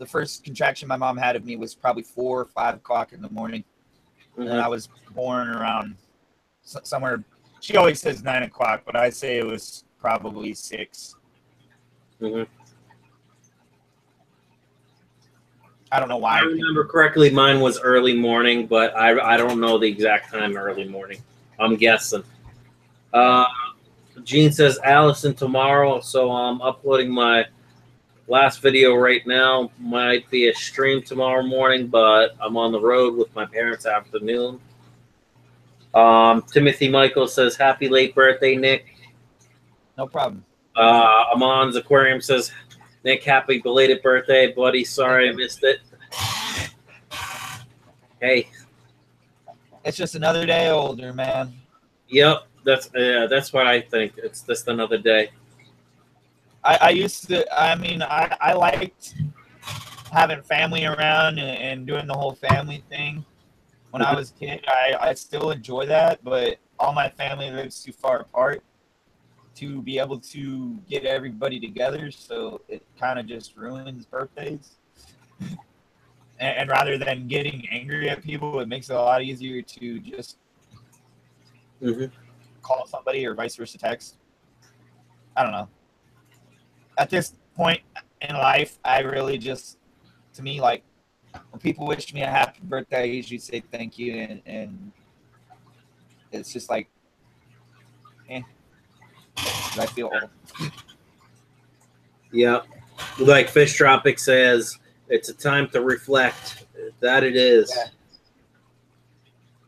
first contraction my mom had of me was probably 4 or 5 o'clock in the morning. Mm-hmm. And I was born around somewhere. She always says 9 o'clock, but I say it was probably 6. Mm-hmm. I don't know why. I remember correctly, mine was early morning, but I don't know the exact time early morning. I'm guessing. Gene says Allison tomorrow, so I'm uploading my last video right now. Might be a stream tomorrow morning, but I'm on the road with my parents afternoon. Timothy Michael says happy late birthday, Nick. No problem. Aman's Aquarium says, Nick, happy belated birthday, buddy. Sorry I missed it. Hey. It's just another day older, man. Yep, that's what I think. It's just another day. I used to, I liked having family around and doing the whole family thing. When I was a kid, I still enjoy that, but all my family lives too far apart to be able to get everybody together, so it kind of just ruins birthdays. And rather than getting angry at people, it makes it a lot easier to just call somebody or vice versa text. I don't know. At this point in life, I really just, to me, like, when people wish me a happy birthday, I usually say thank you, and it's just like, I feel old. Yeah. Like Fish Tropic says, it's a time to reflect. That it is. Yeah.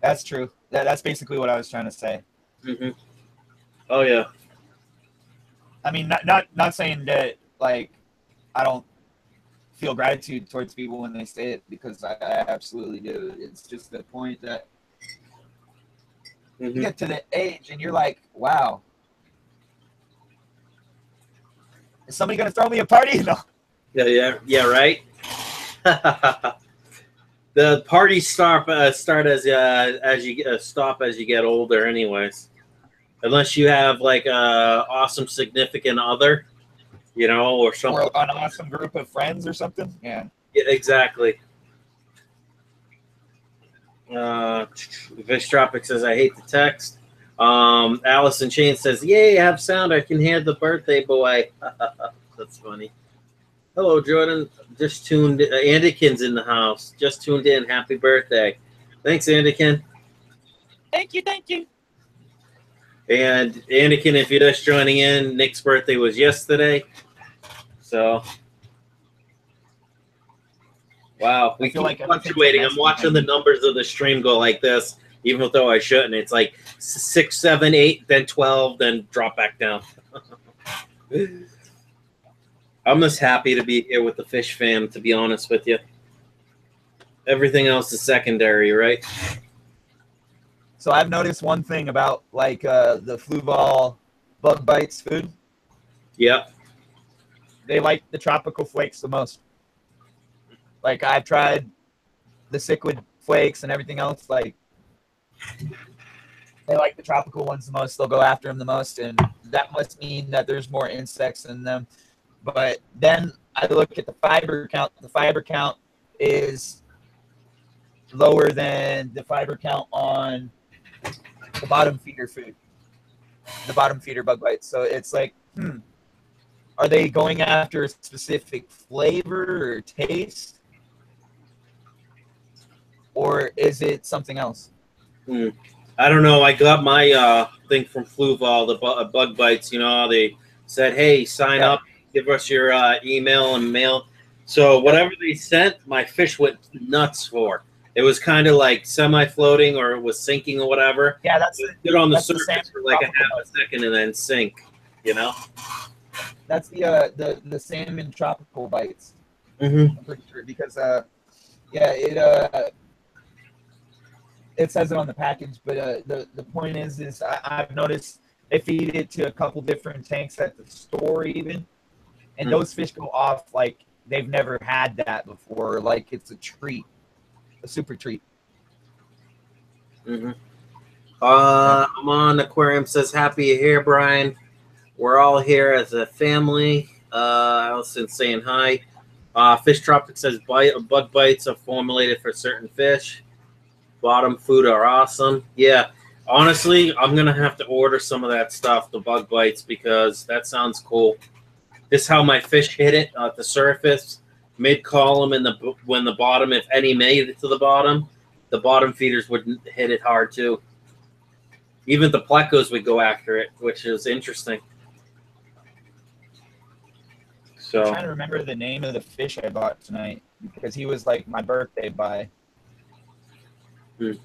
That's true. That's basically what I was trying to say. Mm-hmm. Oh, yeah. I mean, not saying that, like, I don't feel gratitude towards people when they say it, because I absolutely do. It's just the point that you get to the age and you're like, wow, is somebody going to throw me a party? No. Yeah, right? The parties start as you stop as you get older anyways. Unless you have like a awesome significant other, you know, or something. Or an awesome group of friends or something. Yeah. Yeah, exactly. Fish Tropic says, I hate the text. Allison Chain says, yay, I have sound. I can hear the birthday boy. That's funny. Hello, Jordan. Just tuned in. Andikin's in the house. Just tuned in. Happy birthday. Thanks, Andikin. Thank you. And Andikin, if you're just joining in, Nick's birthday was yesterday. So, Wow, we keep fluctuating. I'm watching the numbers of the stream go like this, even though I shouldn't. It's like 6, 7, 8, then 12, then drop back down. I'm just happy to be here with the Fish Fam, to be honest with you. Everything else is secondary, right? So I've noticed one thing about like the Fluval bug bites food. Yep. They like the tropical flakes the most. Like I've tried the cichlid flakes and everything else. Like they like the tropical ones the most. They'll go after them the most, and that must mean that there's more insects in them. But then I look at the fiber count. The fiber count is lower than the fiber count on the bottom feeder food, the bottom feeder bug bites. So it's like, are they going after a specific flavor or taste? Or is it something else? I don't know. I got my thing from Fluval, the bug bites. You know, they said, hey, sign up, give us your email and mail. So whatever they sent, my fish went nuts for. It was kind of like semi-floating, or it was sinking or whatever. Yeah, that's good on the surface for like a half a second and then sink. You know, that's the salmon tropical bites. Mm-hmm. I'm pretty sure because it says it on the package, but the point is I've noticed they feed it to a couple different tanks at the store even, and those fish go off like they've never had that before. Like it's a treat. A super treat. Aman Aquarium says, happy you're here, Brian. We're all here as a family. Allison's saying hi. Fish Tropic says, bug bites are formulated for certain fish. Bottom food are awesome. Yeah, honestly, I'm going to have to order some of that stuff, the bug bites, because that sounds cool. This is how my fish hit it at the surface. Mid-column and when the bottom, if any made it to the bottom feeders would hit it hard too. Even the plecos would go after it, which is interesting. So I'm trying to remember the name of the fish I bought tonight because he was like my birthday buy. The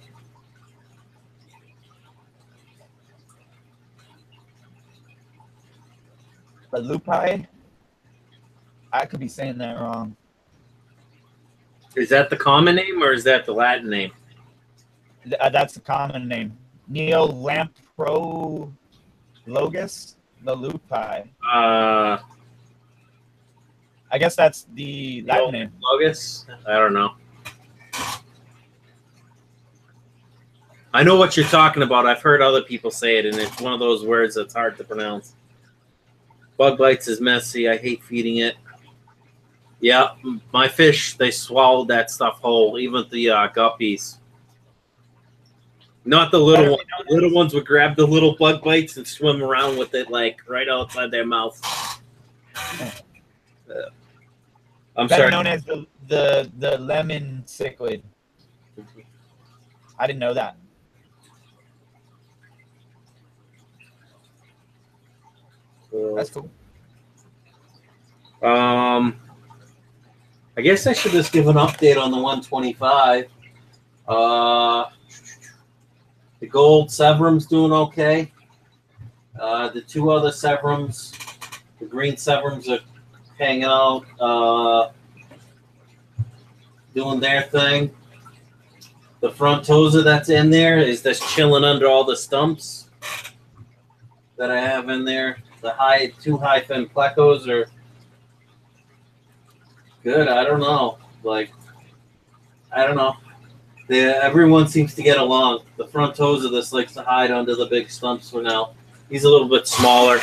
lupi? I could be saying that wrong. Is that the common name or is that the Latin name? That's the common name. Neolamprologus, the lupi. I guess that's the Latin name. Logus? I don't know. I know what you're talking about. I've heard other people say it, and it's one of those words that's hard to pronounce. Bug bites is messy. I hate feeding it. Yeah, my fish, they swallowed that stuff whole, even the guppies. Not the little ones. The little ones would grab the little bug bites and swim around with it, like, right outside their mouth. I'm sorry. Known as the lemon cichlid. I didn't know that. That's cool. I guess I should just give an update on the 125. The gold Severum's doing okay. The two other Severums, the green Severums are hanging out, doing their thing. The Frontosa that's in there is just chilling under all the stumps that I have in there. The two high fin plecos are good. I don't know. Like, I don't know. Everyone seems to get along. The Frontosa just likes to hide under the big stumps for now. He's a little bit smaller.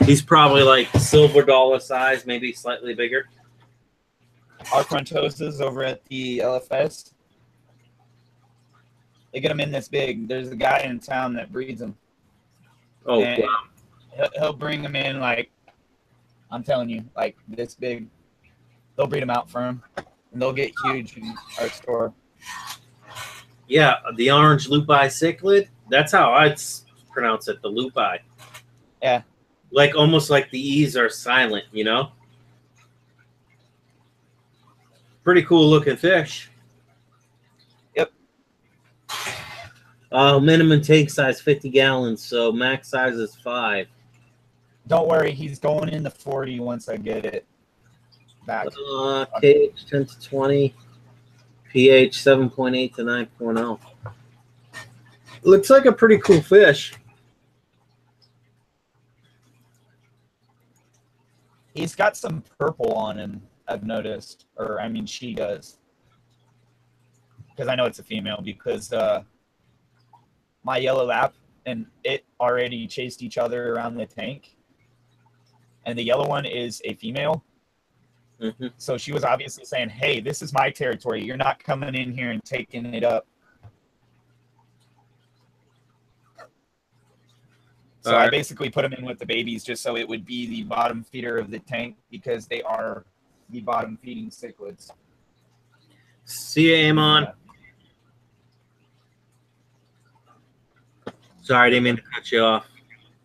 He's probably like silver dollar size, maybe slightly bigger. Our Frontosas over at the LFS, they get them in this big. There's a guy in town that breeds them. Oh, wow. He'll bring them in like, I'm telling you, like this big. They'll breed them out for him, and they'll get huge in our store. Yeah, the orange lupi cichlid. That's how I'd pronounce it, the lupi. Yeah. Like almost like the E's are silent, you know? Pretty cool looking fish. Yep. Minimum tank size 50 gallons, so max size is 5. Don't worry, he's going in the 40 once I get it back. KH 10 to 20, pH 7.8 to 9.0. Looks like a pretty cool fish. He's got some purple on him, I've noticed. Or, I mean, she does. Because I know it's a female, because my yellow lap and it already chased each other around the tank. And the yellow one is a female. Mm-hmm. So she was obviously saying, hey, this is my territory. You're not coming in here and taking it up. So I basically put them in with the babies just so it would be the bottom feeder of the tank because they are the bottom feeding cichlids. See you, Aman. Sorry, I didn't mean to cut you off.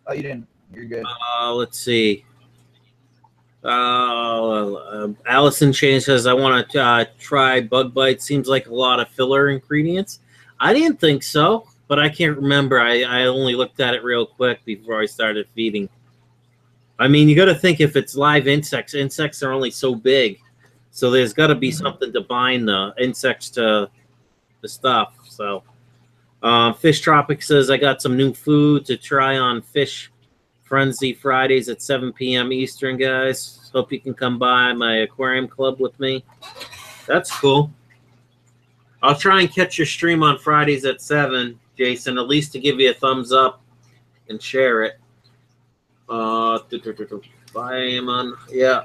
Oh, you didn't. You're good. Let's see. Allison Shane says, I want to try bug bite. Seems like a lot of filler ingredients. I didn't think so, but I can't remember. I only looked at it real quick before I started feeding. I mean, you got to think if it's live insects. Insects are only so big. So there's got to be something to bind the insects to the stuff. So Fish Tropic says, I got some new food to try on Fish Frenzy Fridays at 7 p.m. Eastern, guys. Hope you can come by my aquarium club with me. That's cool. I'll try and catch your stream on Fridays at 7, Jason, at least to give you a thumbs up and share it. Bye, Aman. Yeah.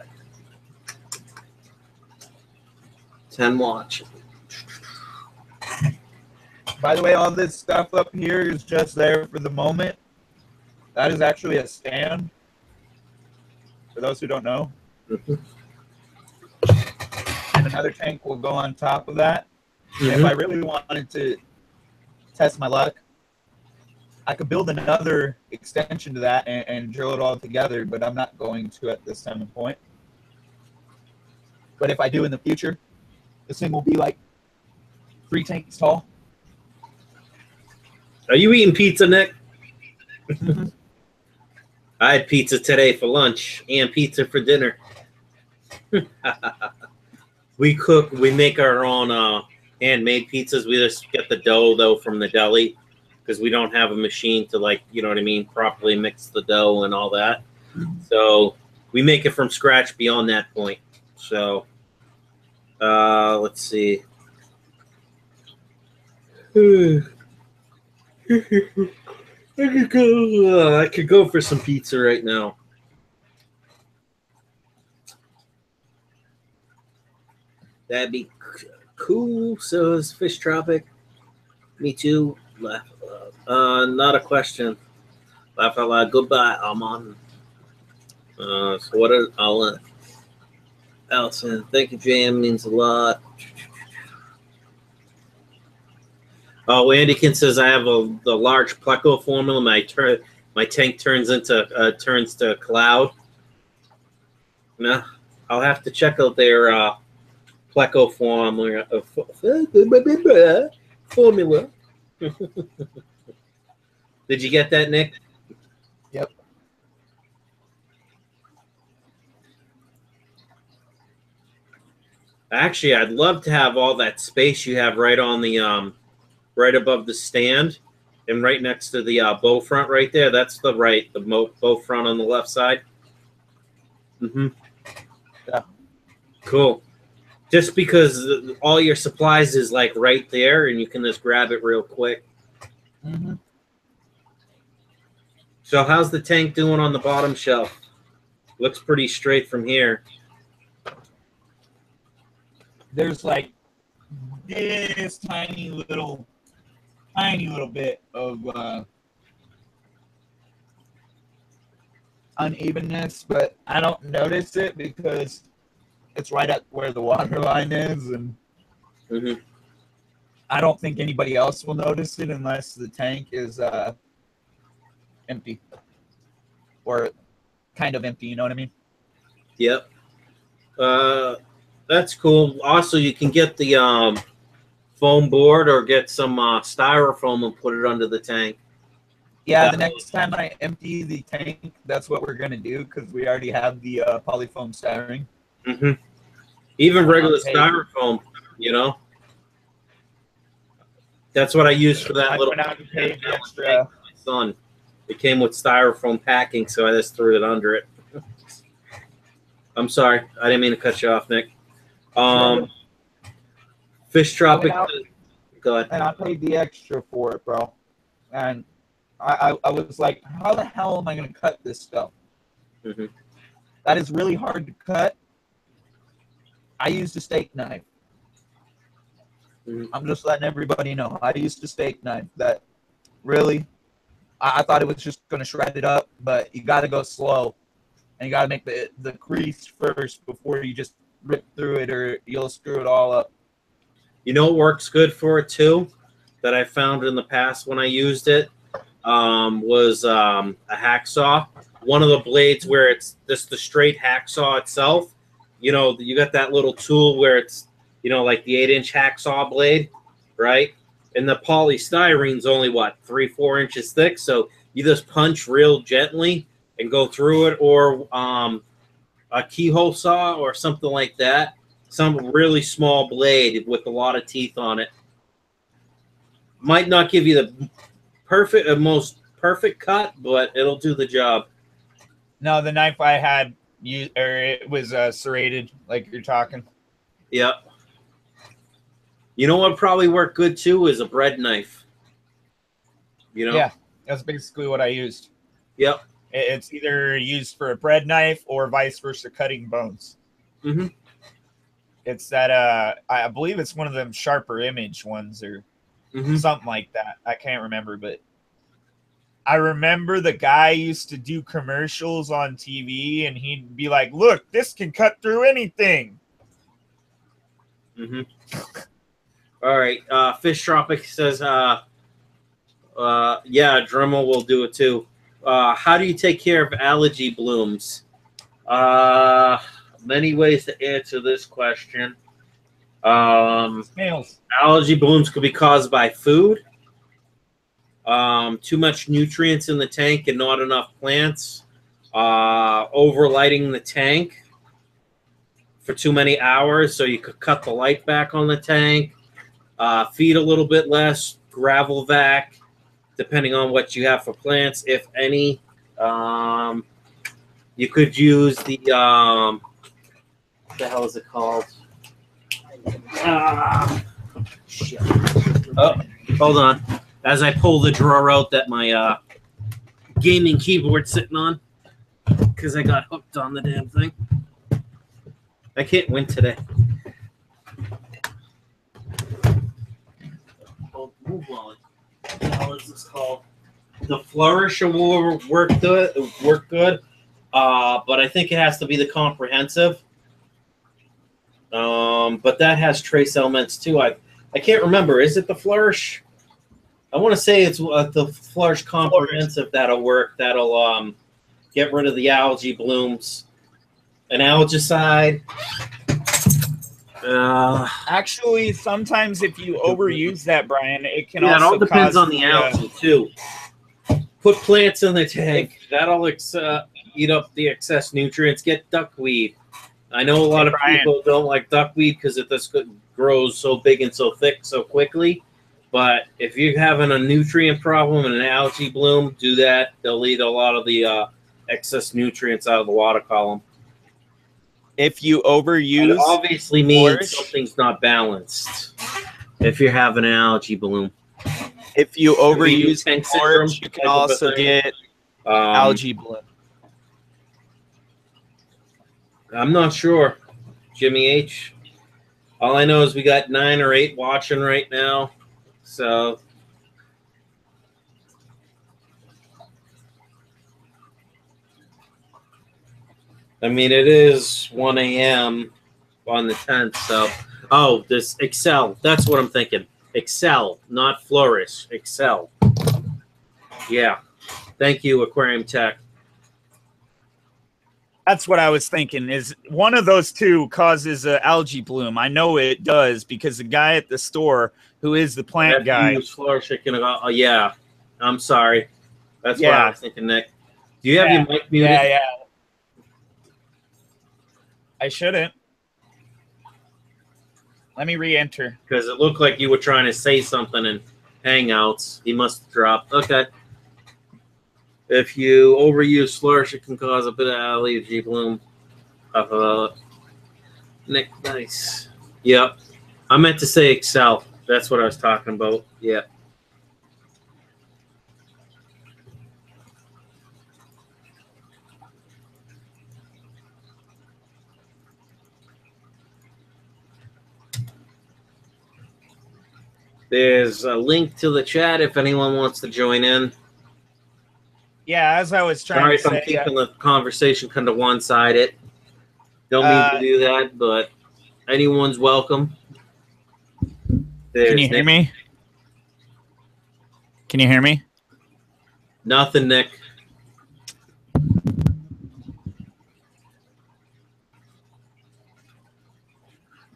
10 watch. By the way, all this stuff up here is just there for the moment. That is actually a stand, for those who don't know. And another tank will go on top of that. If I really wanted to test my luck, I could build another extension to that and drill it all together, but I'm not going to at this time and point. But if I do in the future, this thing will be like 3 tanks tall. Are you eating pizza, Nick? I had pizza today for lunch and pizza for dinner. We make our own handmade pizzas. We just get the dough, though, from the deli because we don't have a machine to, like, you know what I mean, properly mix the dough and all that. So we make it from scratch beyond that point. So let's see. I could go for some pizza right now. That'd be cool. So is Fish Tropic. Me too. Laugh not a question. Laugh out loud. Goodbye, Aman. So what is Allison? Thank you, JM. Means a lot. Oh, Andykin says I have the large pleco formula. My tank turns to cloud. No, I'll have to check out their pleco formula. Did you get that, Nick? Yep. Actually, I'd love to have all that space you have right on the right above the stand and right next to the bow front right there. That's the bow front on the left side. Yeah. Cool. Just because all your supplies is like right there and you can just grab it real quick. So how's the tank doing on the bottom shelf? Looks pretty straight from here. There's like this tiny little bit of unevenness, but I don't notice it because it's right at where the water line is, and I don't think anybody else will notice it unless the tank is empty or kind of empty. You know what I mean? Yep. That's cool. Also, you can get the foam board or get some styrofoam and put it under the tank. Yeah, the next time I empty the tank, that's what we're gonna do because we already have the polyfoam styrene. Mm-hmm. Even regular styrofoam, you know. That's what I used for that I little. went out and paid the extra. My son, it came with styrofoam packing, so I just threw it under it. I'm sorry, I didn't mean to cut you off, Nick. Fish Tropic. Go ahead. And I paid the extra for it, bro. And I was like, how the hell am I going to cut this stuff? Mm-hmm. That is really hard to cut. I used a steak knife. Mm-hmm. I'm just letting everybody know. I used a steak knife that really, I thought it was just going to shred it up, but you got to go slow. And you got to make the crease first before you just rip through it or you'll screw it all up. You know what works good for it too, that I found in the past when I used it, was a hacksaw. One of the blades where it's just the straight hacksaw itself. You know, you got that little tool where it's, you know, like the 8-inch hacksaw blade, right? And the polystyrene's only, what, 3-4 inches thick? So you just punch real gently and go through it, or a keyhole saw or something like that. Some really small blade with a lot of teeth on it. Might not give you the most perfect cut, but it'll do the job. No, the knife I had, it was serrated, like you're talking. Yep. You know what probably worked good too is a bread knife. You know? Yeah, that's basically what I used. Yep. It's either used for a bread knife or vice versa, cutting bones. Mm-hmm. It's that I believe it's one of them sharper image ones or something like that. I can't remember, but I remember the guy used to do commercials on TV, and he'd be like, "Look, this can cut through anything." Mm-hmm. All right. Fish Tropic says, yeah, Dremel will do it too. How do you take care of algae blooms? Many ways to answer this question. Algae blooms could be caused by food, too much nutrients in the tank and not enough plants, overlighting the tank for too many hours, so you could cut the light back on the tank, feed a little bit less, gravel vac, depending on what you have for plants, if any. You could use the, what the hell is it called? Shit. Oh, hold on. As I pull the drawer out that my gaming keyboard's sitting on, because I got hooked on the damn thing. I can't win today. Oh, move on. What the hell is this called? The Flourish will work good, but I think it has to be the comprehensive. But that has trace elements too. I can't remember. Is it the Flourish? I want to say it's the Flourish comprehensive that'll work. That'll get rid of the algae blooms. An algicide. Actually, sometimes if you overuse that, Brian, it can also. Yeah, it all depends cause on the algae too. Put plants in the tank. That'll eat up the excess nutrients. Get duckweed. I know a lot of people don't like duckweed because it just grows so big and so thick so quickly. But if you're having a nutrient problem and an algae bloom, do that. They'll eat a lot of the excess nutrients out of the water column. If you overuse, it obviously means something's not balanced. If you're having an algae bloom, if you overuse forage, you can also get algae bloom. I'm not sure, Jimmy H. All I know is we got 9 or 8 watching right now, so. I mean, it is 1 a.m. on the 10th, so. Oh, this Excel. That's what I'm thinking. Excel, not Flourish. Excel. Yeah. Thank you, Aquarium Tech. That's what I was thinking. Is one of those two causes an algae bloom? I know it does because the guy at the store who is the plant guy. Oh, yeah. I'm sorry. That's what I was thinking, Nick. Do you have your mic muted? Yeah. I shouldn't. Let me re-enter. Because it looked like you were trying to say something in Hangouts. He must have dropped. Okay. If you overuse flourish, it can cause a bit of algae bloom. Nick, nice. Yep. I meant to say Excel. That's what I was talking about. Yeah. There's a link to the chat if anyone wants to join in. Yeah, as I was trying to say. Sorry if I'm keeping the conversation kind of one-sided. Don't mean to do that, but anyone's welcome. Can you hear me? Can you hear me? Nothing, Nick.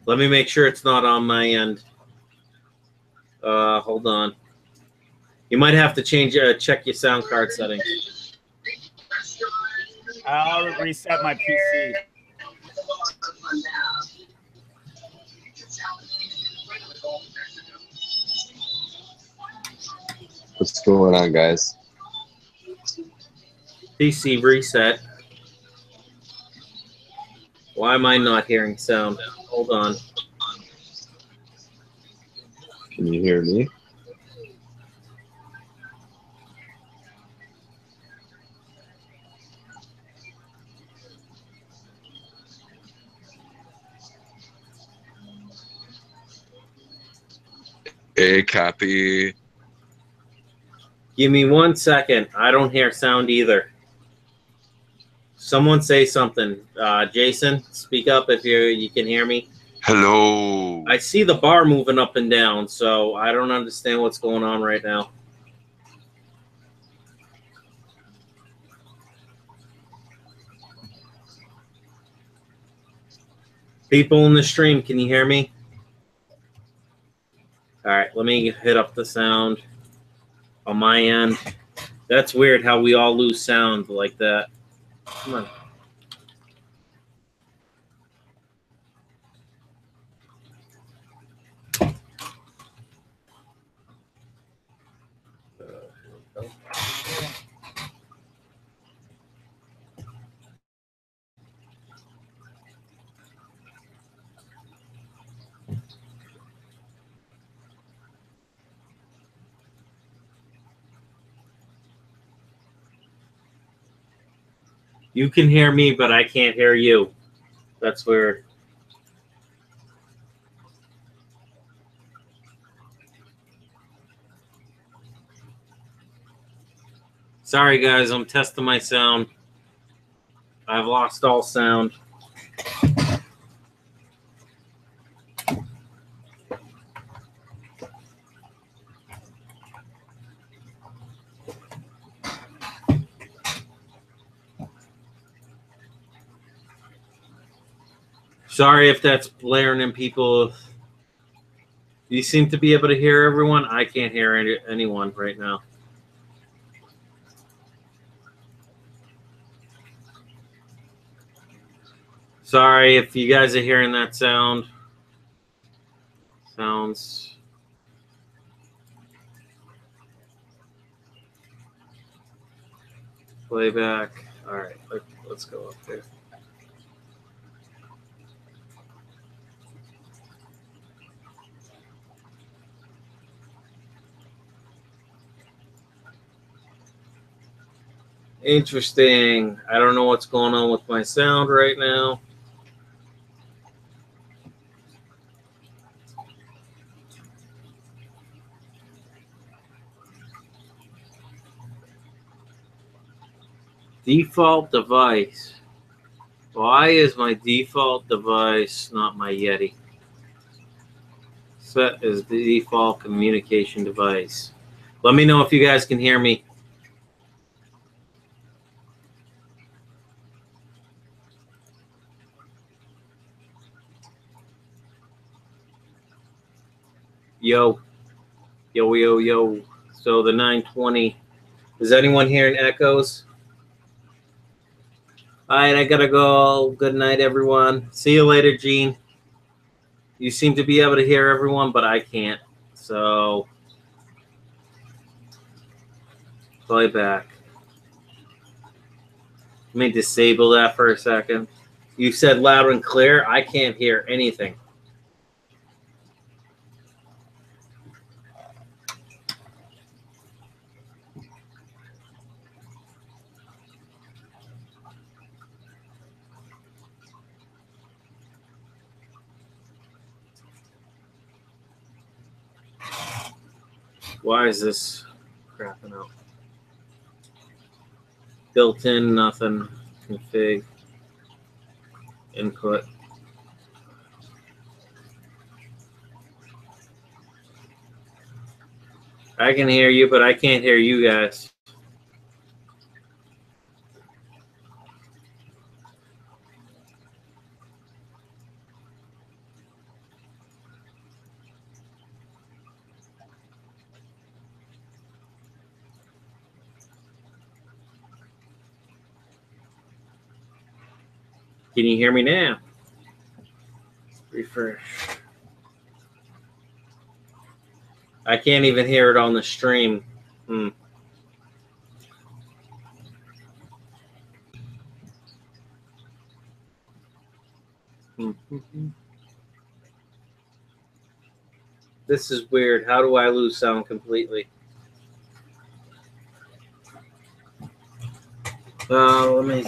Let me make sure it's not on my end. Hold on. You might have to change, check your sound card settings. I'll reset my PC. What's going on, guys? PC reset. Why am I not hearing sound? Hold on. Can you hear me? Hey, copy. Give me 1 second. I don't hear sound either. Someone say something. Jason, speak up if you can hear me. Hello. I see the bar moving up and down, so I don't understand what's going on right now. People in the stream, can you hear me? All right, let me hit up the sound on my end. That's weird how we all lose sound like that. Come on. You can hear me, but I can't hear you. That's weird. Sorry, guys. I'm testing my sound. I've lost all sound. Sorry if that's blaring in people. You seem to be able to hear everyone. I can't hear anyone right now. Sorry if you guys are hearing that sound. Sounds. Playback. All right, let's go up there. Interesting. I don't know what's going on with my sound right now. Default device. Why is my default device not my Yeti? Set as the default communication device. Let me know if you guys can hear me. Yo, yo, yo, yo. So the 920. Is anyone hearing echoes? All right, I gotta go. Good night, everyone. See you later, Gene. You seem to be able to hear everyone, but I can't. So play back. Let me disable that for a second. You said loud and clear. I can't hear anything. Why is this crapping out? Built in, nothing. Config. Input. I can hear you, but I can't hear you guys. Can you hear me now? Refresh. I can't even hear it on the stream. This is weird. How do I lose sound completely? Let me...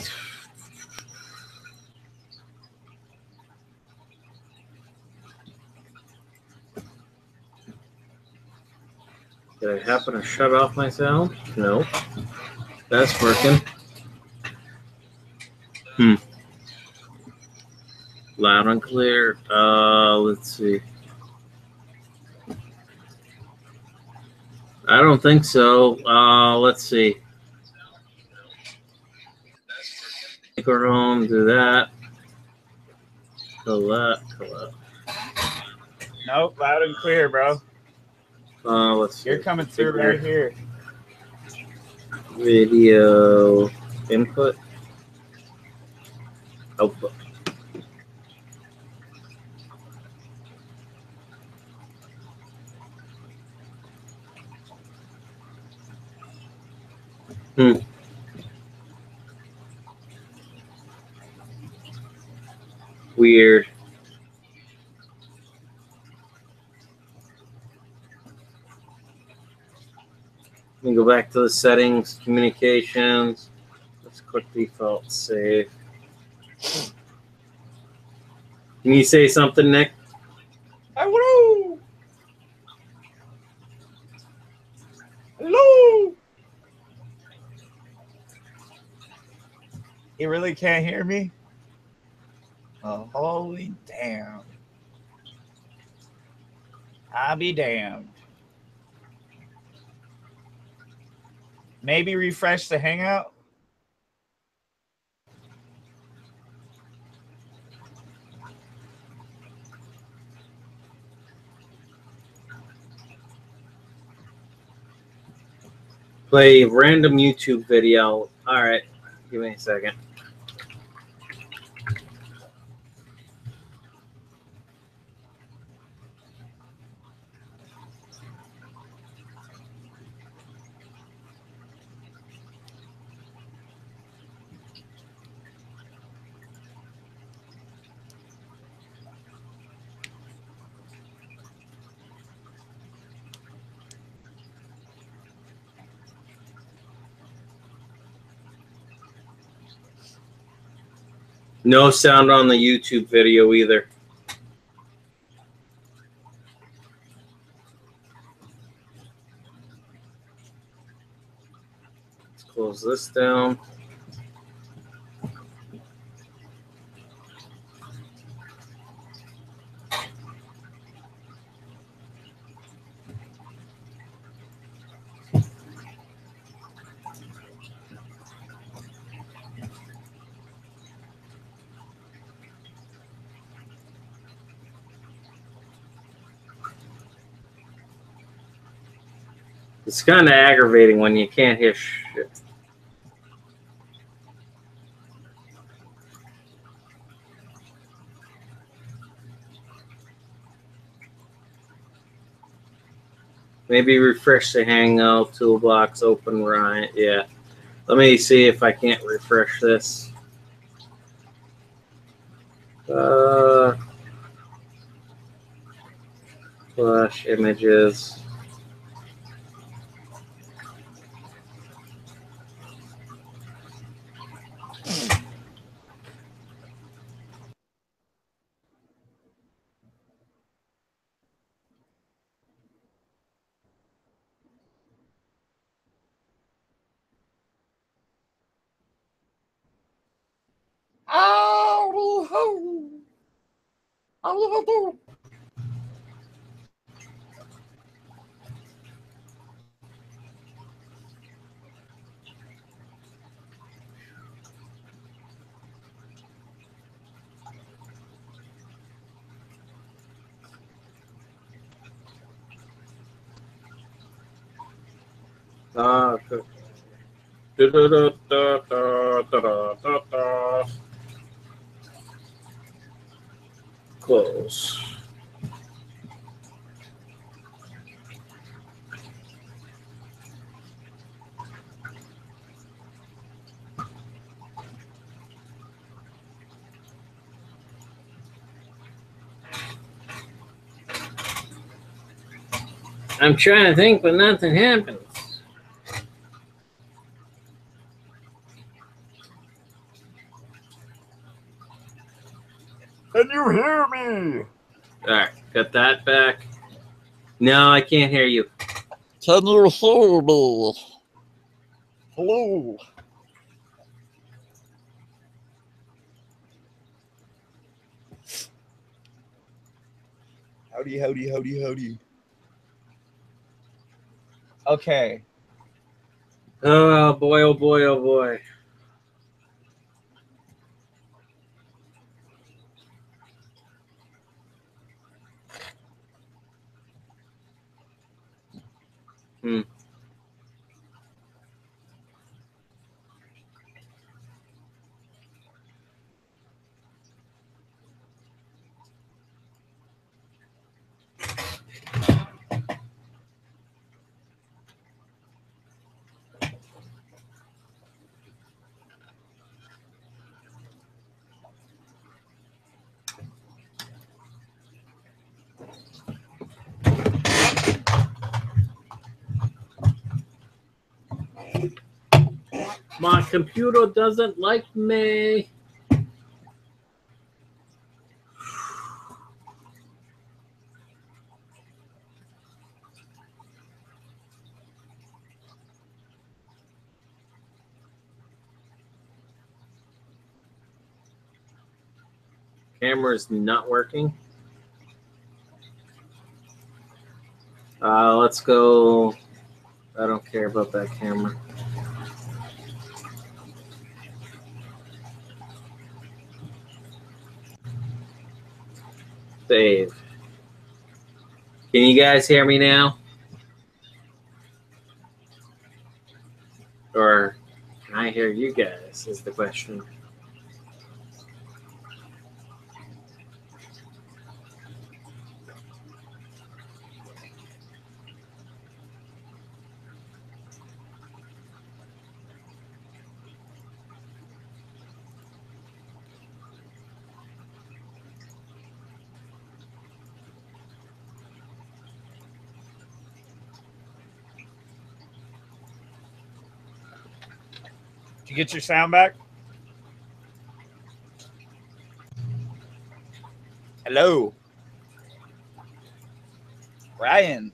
Did I happen to shut off my sound? No. That's working. Loud and clear. Let's see. I don't think so. Let's see. Go home, do that. Kill that. Kill that. Nope, loud and clear, bro. Let's see. You're coming through right here. Video input. Output. Weird. Let me go back to the settings, communications. Let's click default save. Can you say something, Nick? Hello. Hello. You really can't hear me? Oh, holy damn. I'll be damned. Maybe refresh the Hangout? Play random YouTube video. All right. Give me a second. No sound on the YouTube video either. Let's close this down. It's kind of aggravating when you can't hear shit. Maybe refresh the Hangout toolbox, open Ryan. Yeah. Let me see if I can't refresh this. Flash images. Close. I'm trying to think, but nothing happens. Can you hear me? All right, got that back. No, I can't hear you. Can you hear me? Hello. Howdy, howdy, howdy, howdy. Okay. Oh boy, oh boy, oh boy. My computer doesn't like me. Camera's not working. Let's go. I don't care about that camera. Save. Can you guys hear me now? Or can I hear you guys is the question. Did you get your sound back? Hello. Ryan.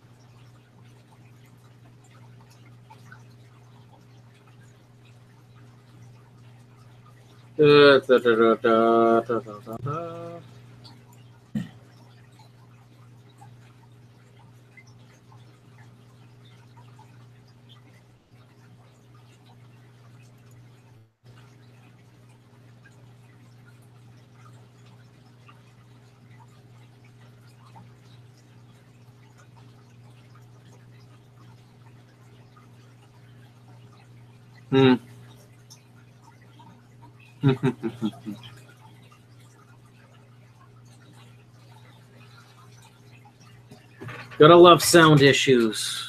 Hmm. Gotta love sound issues.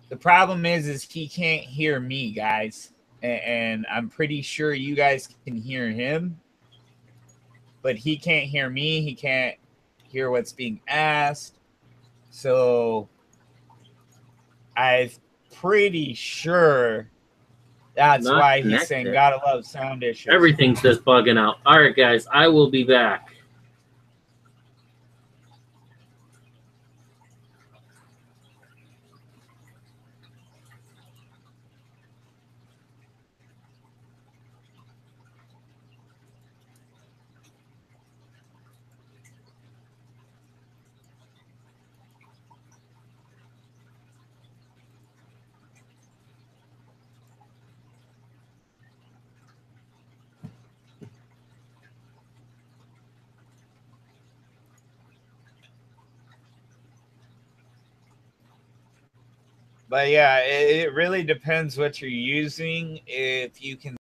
The problem is he can't hear me, guys. And I'm pretty sure you guys can hear him. But he can't hear me. He can't hear what's being asked. So I'm pretty sure that's Not why connected. he's saying gotta love sound issues. Everything's just bugging out. All right, guys, I will be back. But yeah, it really depends what you're using. If you can